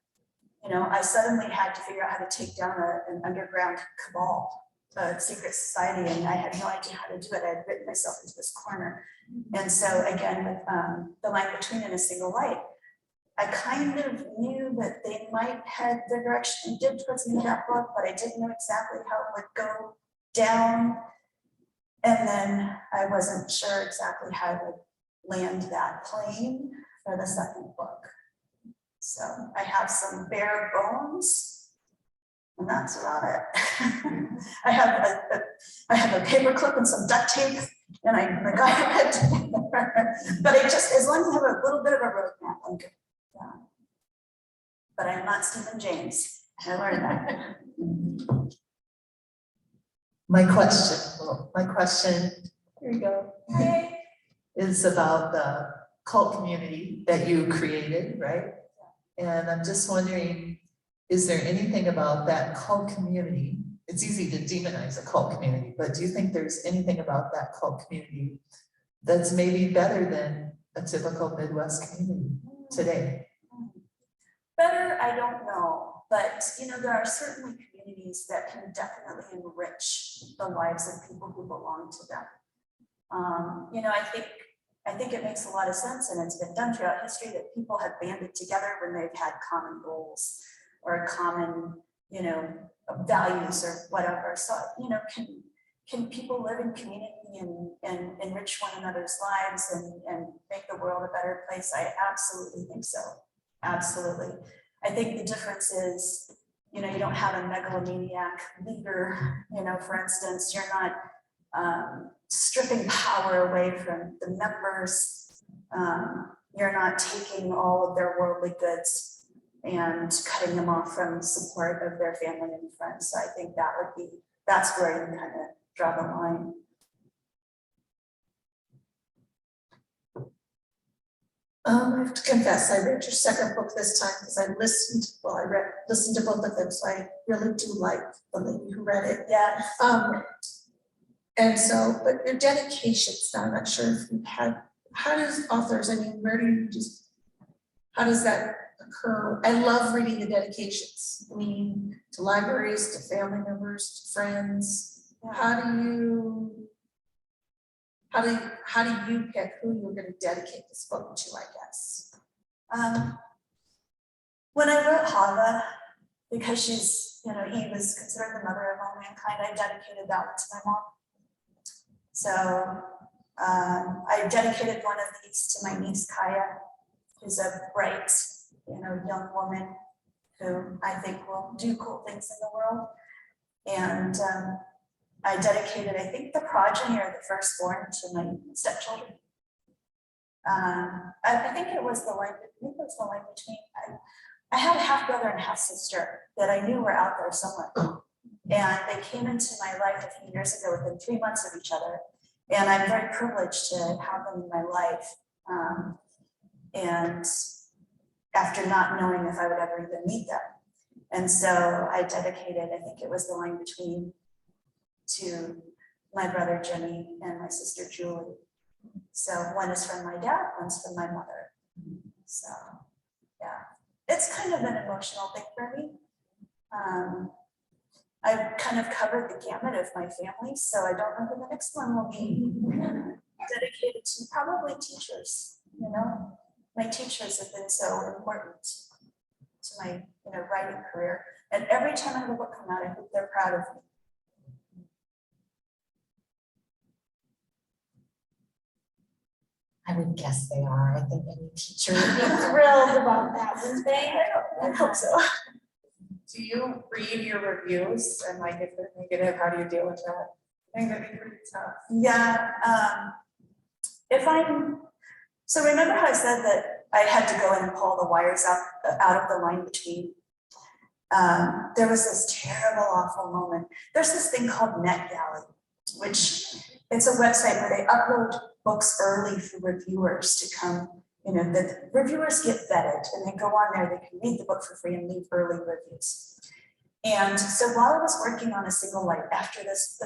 I suddenly had to figure out how to take down an underground cabal, a secret society, and I had no idea how to do it. I had written myself into this corner. And so again, with the line between and a single light, I kind of knew that they might head the direction they did towards the end of that book, but I didn't know exactly how it would go down. And then I wasn't sure exactly how I would land that plane for the second book. So I have some bare bones, and that's about it. I have a paper clip and some duct tape, and I got it. But I just, as long as I have a little bit of a roadmap, I'm good. Yeah. But I'm not Stephen James. I learned that. My question, here you go, Hey. is about the cult community that you created, right? And I'm just wondering, is there anything about that cult community? It's easy to demonize a cult community, but do you think there's anything about that cult community that's maybe better than a typical Midwest community today? Better, I don't know, but there are certainly communities that can definitely enrich the lives of people who belong to them. I think it makes a lot of sense, and it's been done throughout history that people have banded together when they've had common goals or common, values or whatever. So, can people live in community and enrich one another's lives and make the world a better place? I absolutely think so. Absolutely. I think the difference is, you don't have a megalomaniac leader, for instance, you're not stripping power away from the members. You're not taking all of their worldly goods and cutting them off from support of their family and friends. So I think that's where you kind of draw the line. I have to confess, I read your second book this time because I listened to both of them, so I really do like the lady who read it. Yeah, And so, but your dedications, now I'm not sure if you've had, how does authors, I mean, where do you just, how does that occur? I love reading the dedications, I mean, to libraries, to family members, to friends. Yeah. How do you pick who you're gonna dedicate this book to, I guess? When I wrote Hava, because she's, Eve was considered the mother of all mankind, I dedicated that one to my mom. So I dedicated one of these to my niece Kaya, who's a bright, young woman who I think will do cool things in the world. And I dedicated, I think, the progeny or the firstborn to my stepchildren. I think it was the line between, I had a half brother and half sister that I knew were out there somewhere. And they came into my life a few years ago within 3 months of each other. And I'm very privileged to have them in my life. And after not knowing if I would ever even meet them. And so I dedicated, I think it was the line between, to my brother Jimmy and my sister Julie. So one is from my dad, one's from my mother. So yeah, it's kind of an emotional thing for me. I've kind of covered the gamut of my family, so I don't know who the next one will be dedicated to. Probably teachers, my teachers have been so important to my writing career. And every time I have a book come out, I hope they're proud of me. I would guess they are. I think any teacher would be thrilled about that, wouldn't they? I hope so. Do you read your reviews and like if they're negative, how do you deal with that? I think that'd be pretty tough. Yeah, so remember how I said that I had to go in and pull the wires out of the line between? There was this terrible, awful moment. There's this thing called NetGalley, which it's a website where they upload books early for reviewers to come. The reviewers get vetted and they go on there, they can read the book for free and leave early reviews. And so while I was working on A Single Light, after this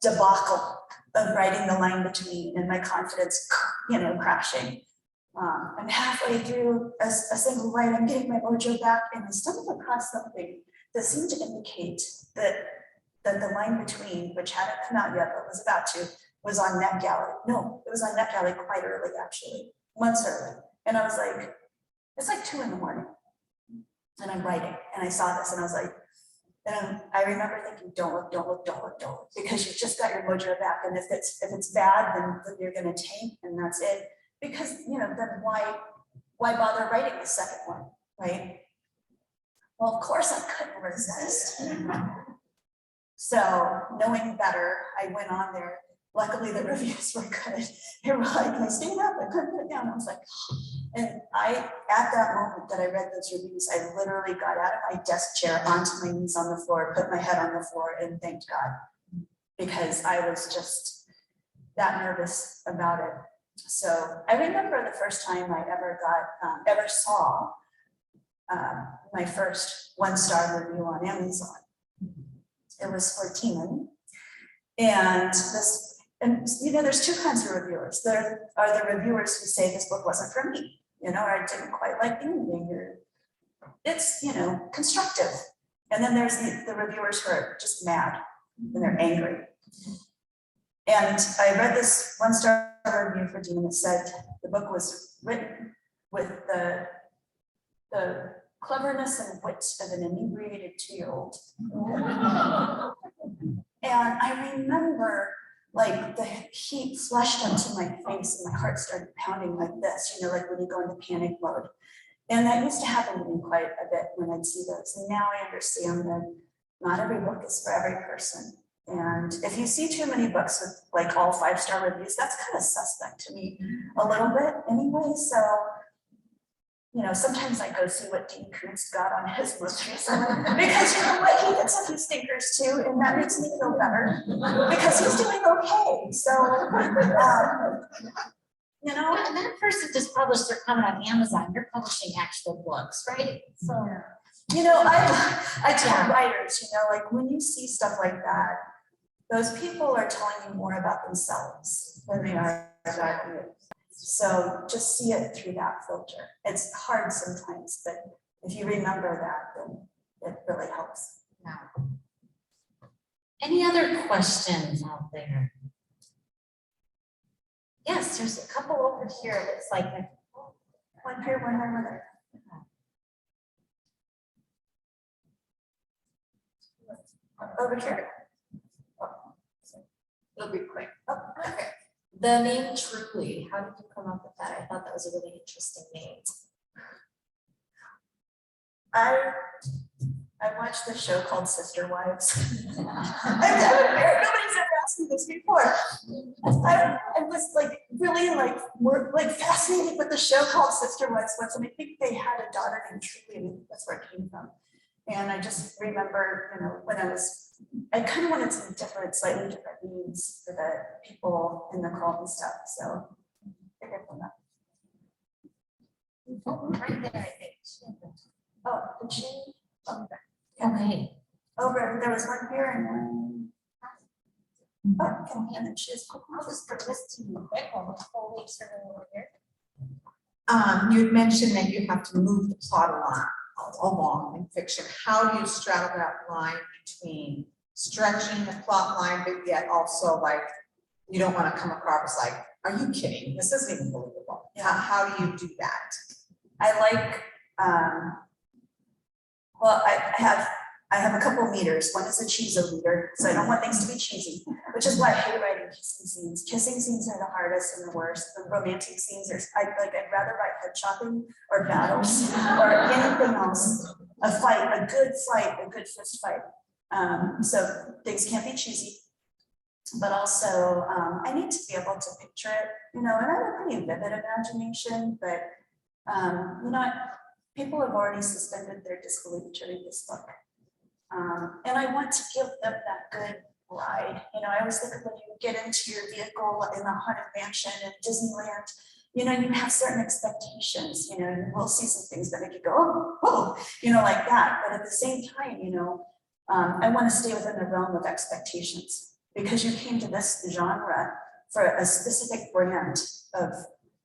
debacle of writing the line between and my confidence, crashing, I'm halfway through a single light, I'm getting my mojo back, and I stumbled across something that seemed to indicate that the line between, which hadn't come out yet but was about to, was on NetGalley. No, it was on NetGalley quite early, actually, months early. And I was like, it's like 2 a.m. and I'm writing, and I saw this, and I was like, and I remember thinking, don't look, because you've just got your mojo back, and if it's bad, then you're gonna tank, and that's it. Because then why bother writing the second one, right? Well, of course I couldn't resist. So knowing better, I went on there. Luckily the reviews were good. They were like, I stayed up, I couldn't put it down. I was like, and at that moment that I read those reviews, I literally got out of my desk chair onto my knees on the floor, put my head on the floor, and thanked God, because I was just that nervous about it. So I remember the first time I ever saw my first 1-star review on Amazon. It was for Teeman, and there's 2 kinds of reviewers. There are the reviewers who say this book wasn't for me, or I didn't quite like the ending, or it's constructive. And then there's the reviewers who are just mad and they're angry. And I read this 1-star review for Dean that said the book was written with the cleverness and wit of an inebriated 2-year-old. And I remember like the heat flushed onto my face and my heart started pounding like this, like when you go into panic mode. And that used to happen to me quite a bit when I'd see those. And now I understand that not every book is for every person. And if you see too many books with like all 5-star reviews, that's kind of suspect to me a little bit anyway. So, sometimes I go see what Dean Koontz got on his most recent, because what, he gets a few stinkers too, and that makes me feel better because he's doing okay. So, you know? And that person just published their comment on Amazon, you're publishing actual books, right? So. You know, I tell writers, you know, like when you see stuff like that, those people are telling you more about themselves than they are about you. So just see it through that filter. It's hard sometimes, but if you remember that, then it really helps. Yeah. Any other questions out there? Yes, there's a couple over here that's like, One here, one there, one there. Over here. It'll be quick. Oh, okay. The name Truly, how did you come up with that? I thought that was a really interesting name. I watched this show called Sister Wives. Nobody's ever asked me this before. I was like really like fascinated with the show called Sister Wives once, and I think they had a daughter named Truly, and that's where it came from. And I just remember, you know, when I kind of wanted some slightly different names for the people in the cult and stuff. So I figured from that. right there, I think. Oh, did she? Oh, Okay. over, there was one here and one. Oh, okay, and then she's. I'll just put this to you quick while the whole week's over here. You had mentioned that you have to move the plot along in fiction. How do you straddle that line between stretching the plot line, but yet also like, you don't want to come across like, are you kidding? This isn't even believable. How do you do that? I like, well, I have a couple meters. One is a cheeso meter, so I don't want things to be cheesy, which is why I hate writing kissing scenes. Kissing scenes are the hardest and the worst. The romantic scenes are, I'd rather write head chopping or battles or anything else. A fight, a good fist fight. So things can't be cheesy, but also I need to be able to picture it, you know, and I have a pretty vivid imagination, but you know what? People have already suspended their disbelief to read this book. And I want to give them that good ride. You know, I always think of when you get into your vehicle in the Haunted Mansion in Disneyland, you know, you have certain expectations, you know, you will see some things that make you go, oh, whoa, you know, like that. But at the same time, you know, I want to stay within the realm of expectations because you came to this genre for a specific brand of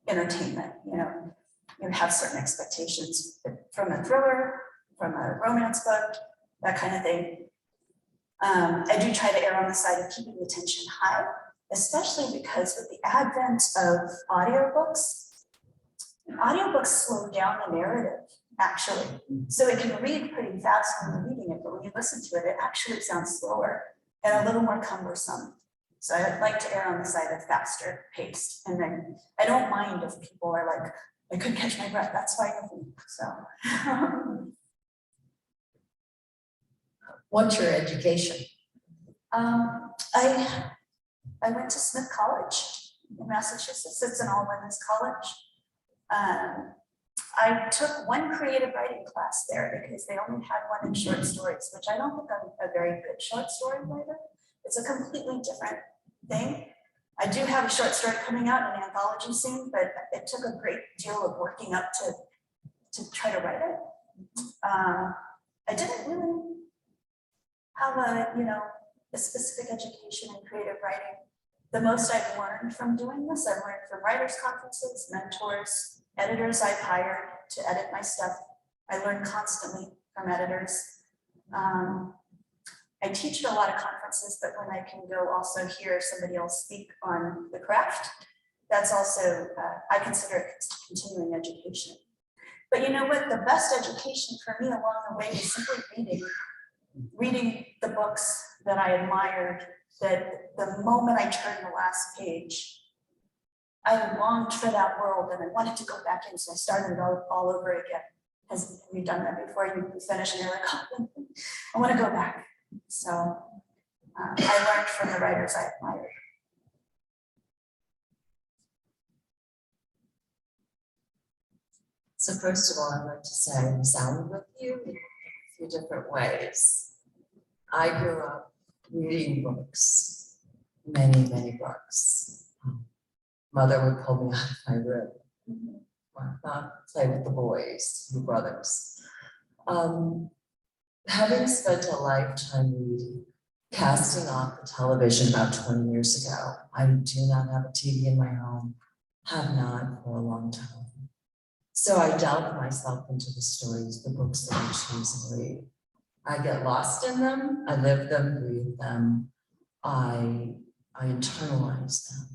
entertainment, you know. You have certain expectations from a thriller, from a romance book, that kind of thing. I do try to err on the side of keeping the tension high, especially because with the advent of audiobooks slow down the narrative, actually. So it can read pretty fast when you're reading it, but when you listen to it, it actually sounds slower and a little more cumbersome. So I like to err on the side of faster paced. And then I don't mind if people are like, I couldn't catch my breath, that's fine with me, so. What's your education? I went to Smith College in Massachusetts. It's an all-women's college. I took one creative writing class there because they only had one in short stories, which I don't think I'm a very good short story writer. It's a completely different thing. I do have a short story coming out in an anthology soon, but it took a great deal of working up to try to write it. I didn't really have a specific education in creative writing. The most I've learned from doing this, I've learned from writers' conferences, mentors, editors I've hired to edit my stuff. I learn constantly from editors. I teach at a lot of conferences, but when I can go also hear somebody else speak on the craft, that's also, I consider it continuing education. But you know what, the best education for me along the way is simply reading the books that I admired, that the moment I turned the last page, I longed for that world and I wanted to go back in, so I started it all over again. Have you done that before? You finish and you're like, oh, I want to go back. So I learned from the writers I admired. So first of all, I'd like to say I'm Sally with you in a few different ways. I grew up reading books, many, many books. mother would pull me out of my room. Not play with the boys, the brothers. Having spent a lifetime reading, casting off the television about 20 years ago, I do not have a TV in my home, have not for a long time. So I delve myself into the stories, the books that I choose and read. I get lost in them, I live them, breathe them, I internalize them,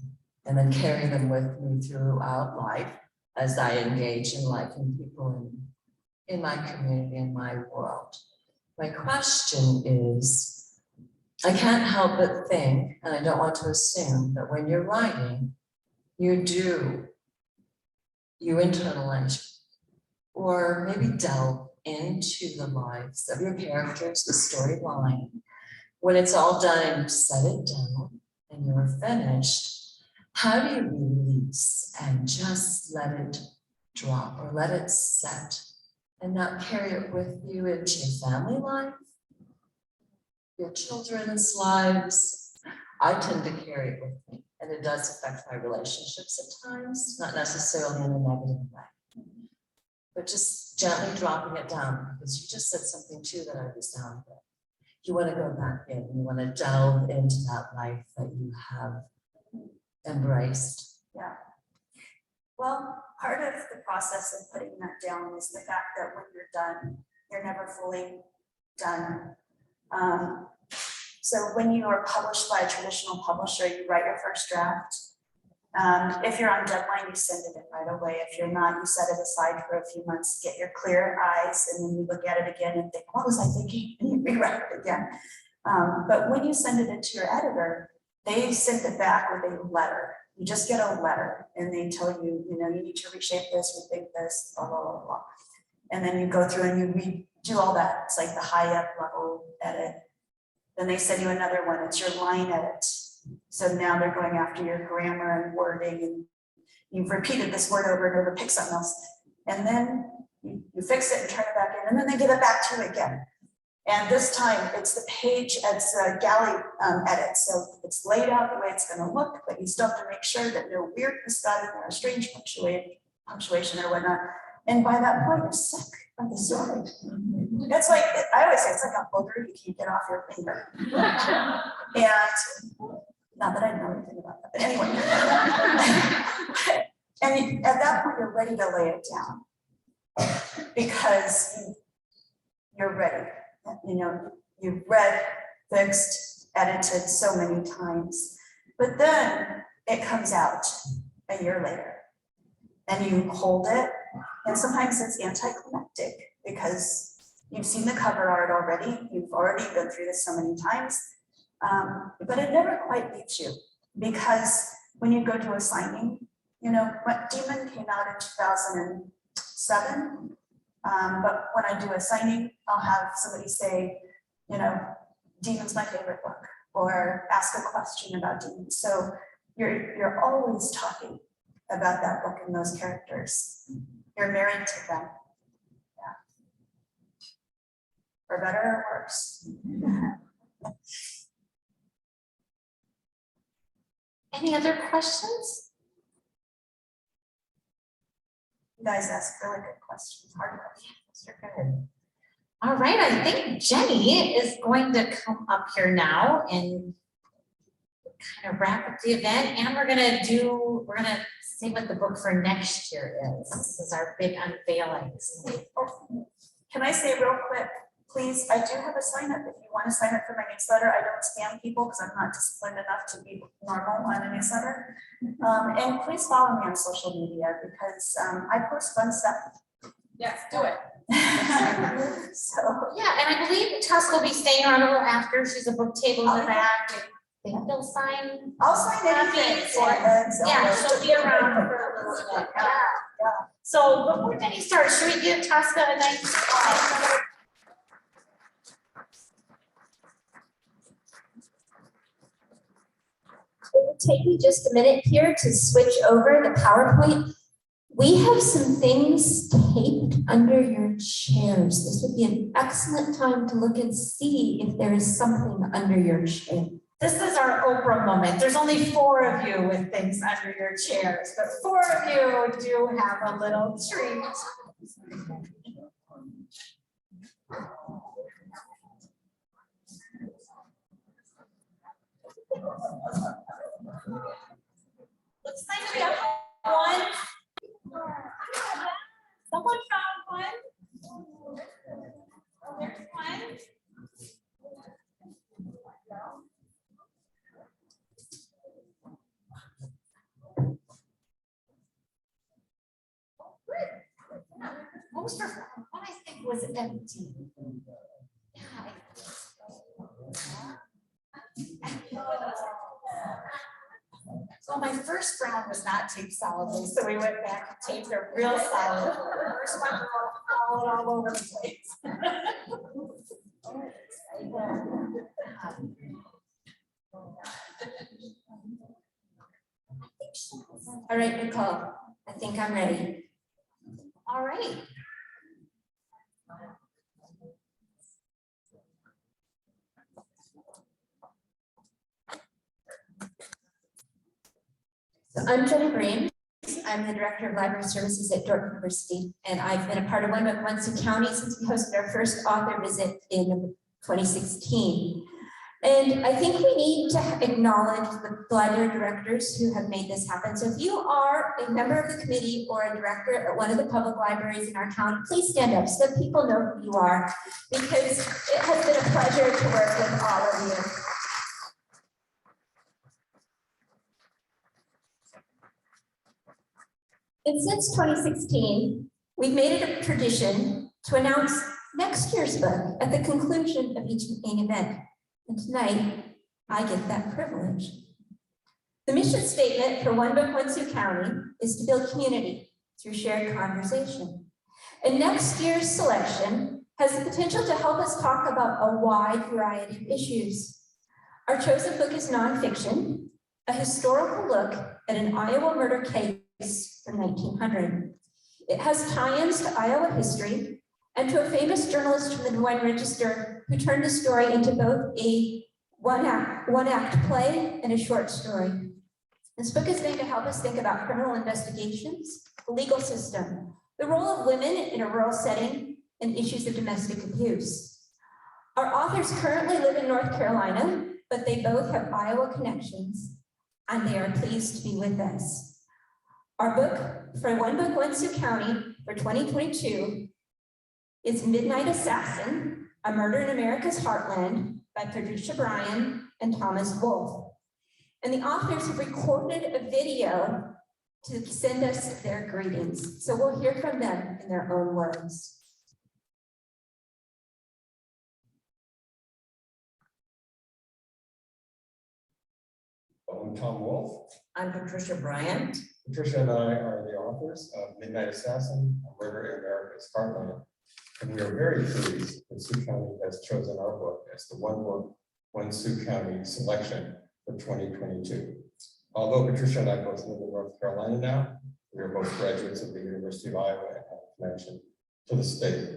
and then carry them with me throughout life as I engage in life and people in my community, in my world. My question is, I can't help but think, and I don't want to assume, that when you're writing, you internalize or maybe delve into the lives of your characters, the storyline. When it's all done and you set it down and you're finished, how do you release and just let it drop or let it set and not carry it with you into your family life, your children's lives? I tend to carry it with me, and it does affect my relationships at times, not necessarily in a negative way, but just gently dropping it down, because you just said something too that I was down with. You want to go back in, you want to delve into that life that you have embraced. Yeah. Well, part of the process of putting that down is the fact that when you're done, you're never fully done. So when you are published by a traditional publisher, you write your first draft. If you're on deadline, you send it in right away. If you're not, you set it aside for a few months, get your clear eyes, and then you look at it again and think, what was I thinking? And you rewrite it again. But when you send it into your editor, they send it back with a letter. You just get a letter and they tell you, you need to reshape this, rethink this, blah, blah, blah, blah. And then you go through and you redo all that. It's like the high up level edit. Then they send you another one, it's your line edit. So now they're going after your grammar and wording, and you've repeated this word over and over, pick something else. And then you fix it and turn it back in, and then they give it back to you again. And this time it's the page, it's a galley edit. So it's laid out the way it's gonna look, but you still have to make sure that no weirdness got in there, strange punctuation or whatnot. And by that point, you're sick of the story. It's like, I always say it's like a booger you can't get off your finger. And not that I know anything about that, but anyway. And at that point, you're ready to lay it down because you're ready. You've read, fixed, edited so many times, but then it comes out a year later and you hold it, and sometimes it's anticlimactic because you've seen the cover art already, you've already been through this so many times, but it never quite beats you, because when you go to a signing, Demon came out in 2007. But when I do a signing, I'll have somebody say, Demon's my favorite book, or ask a question about Demon. So you're always talking about that book and those characters. You're married to them. Yeah. For better or worse. Any other questions? You guys ask really good questions, hard questions. You're good. All right, I think Jenny is going to come up here now and kind of wrap up the event, and we're gonna say what the book for next year is. This is our big unveiling. Oh, can I say real quick, please, I do have a sign up if you want to sign up for my newsletter. I don't spam people because I'm not disciplined enough to be normal on a newsletter. And please follow me on social media because I post fun stuff. Yes, do it. So Yeah, and I believe Tosca will be staying around a little after. She's a book table in the back. And I think they'll sign. I'll sign anything copies for and- it. So Yeah, she'll be around for a little bit. Yeah. So before Jenny starts, should we give Tosca a nice? It will take me just a minute here to switch over the PowerPoint. We have some things taped under your chairs. This would be an excellent time to look and see if there is something under your chair. This is our Oprah moment. There's only 4 of you with things under your chairs, but 4 of you do have a little treat. Looks like we have one. Someone found one. Oh, there's one. Most of what I think was empty. So my first round was not taped solidly, so we went back and taped it real solid. The first one falling all over the place. All right, Nicole, I think I'm ready. All right. So I'm Jenna Green. I'm the Director of Library Services at Dordt University, and I've been a part of One Book, One Sioux County since we hosted our first author visit in 2016. And I think we need to acknowledge the library directors who have made this happen. So if you are a member of the committee or a director at one of the public libraries in our county, please stand up so people know who you are, because it has been a pleasure to work with all of you. And since 2016, we've made it a tradition to announce next year's book at the conclusion of each main event. And tonight, I get that privilege. The mission statement for One Book, One Sioux County is to build community through shared conversation. And next year's selection has the potential to help us talk about a wide variety of issues. Our chosen book is nonfiction, a historical look at an Iowa murder case from 1900. It has tie-ins to Iowa history and to a famous journalist from the Des Moines Register who turned the story into both a one-act play and a short story. This book is going to help us think about criminal investigations, the legal system, the role of women in a rural setting, and issues of domestic abuse. Our authors currently live in North Carolina, but they both have Iowa connections, and they are pleased to be with us. Our book for One Book, One Sioux County for 2022 is Midnight Assassin, A Murder in America's Heartland by Patricia Bryan and Thomas Wolfe. And the authors have recorded a video to send us their greetings. So we'll hear from them in their own words. I'm Tom Wolfe. I'm Patricia Bryant. Patricia and I are the authors of Midnight Assassin, A Murder in America's Heartland. And we are very pleased that Sioux County has chosen our book as the One Book, One Sioux County selection for 2022. Although Patricia and I both live in North Carolina now, we are both graduates of the University of Iowa and have a connection to the state.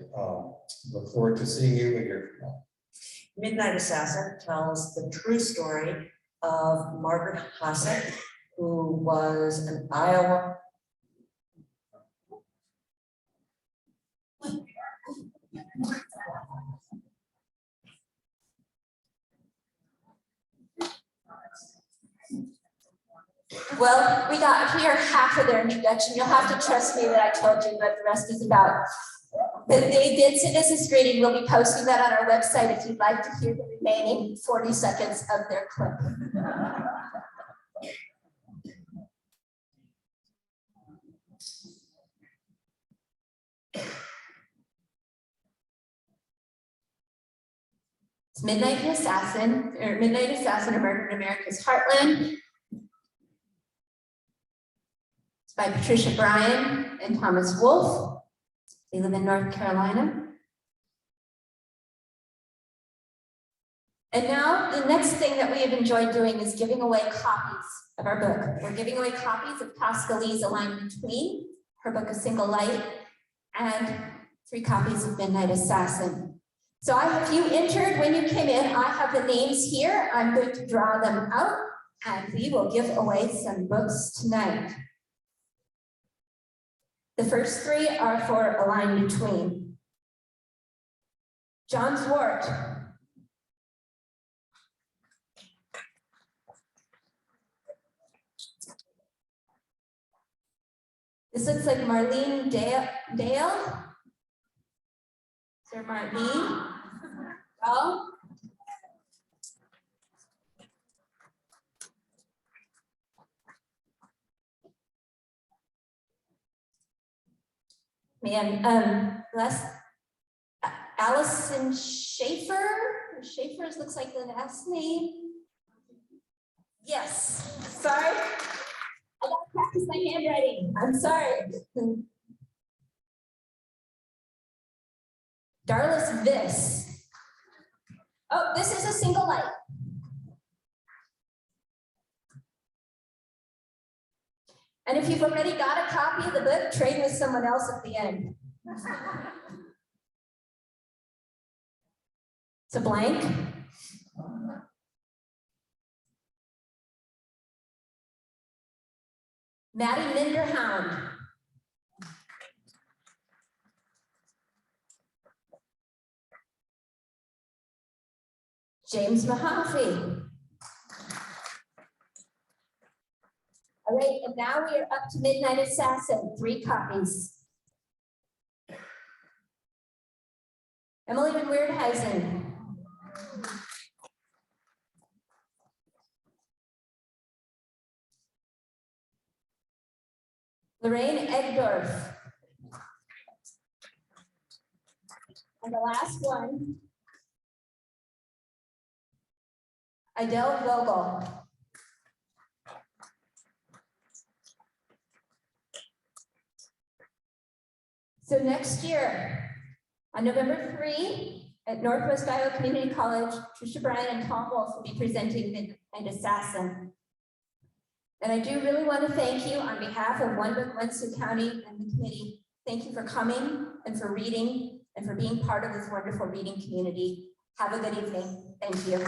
Look forward to seeing you a year from now. Midnight Assassin tells the true story of Margaret Hassett, who was an Iowa. Well, we got to hear half of their introduction. You'll have to trust me that I told you what the rest is about. But they did send us a screening. We'll be posting that on our website if you'd like to hear the remaining 40 seconds of their clip. It's Midnight Assassin, A Murder in America's Heartland. It's by Patricia Bryan and Thomas Wolfe. They live in North Carolina. And now the next thing that we have enjoyed doing is giving away copies of our book. We're giving away copies of Tosca Lee's A Line Between, her book A Single Light, and 3 copies of Midnight Assassin. So I have you entered when you came in. I have the names here. I'm going to draw them out and we will give away some books tonight. The first three are for A Line Between. John Zwart. This looks like Marlene Dale. Is there Marlene? Oh. Man, Allison Schaefer. Schaefer looks like the last name. Yes, sorry. I gotta practice my handwriting. I'm sorry. Darlis Viss. Oh, this is a single light. And if you've already got a copy of the book, trade with someone else at the end. It's a blank. Maddie Minderhound. James Mahaffey. All right, and now we are up to Midnight Assassin, 3 copies. Emily Van Weerdhuizen. Lorraine Egdorf. And the last one, Adele Vogel. So next year, on November 3, at Northwest Iowa Community College, Tricia Bryan and Tom Wolf will be presenting Midnight Assassin. And I do really want to thank you on behalf of One Book, One Sioux County and the committee. Thank you for coming and for reading and for being part of this wonderful reading community. Have a good evening. Thank you.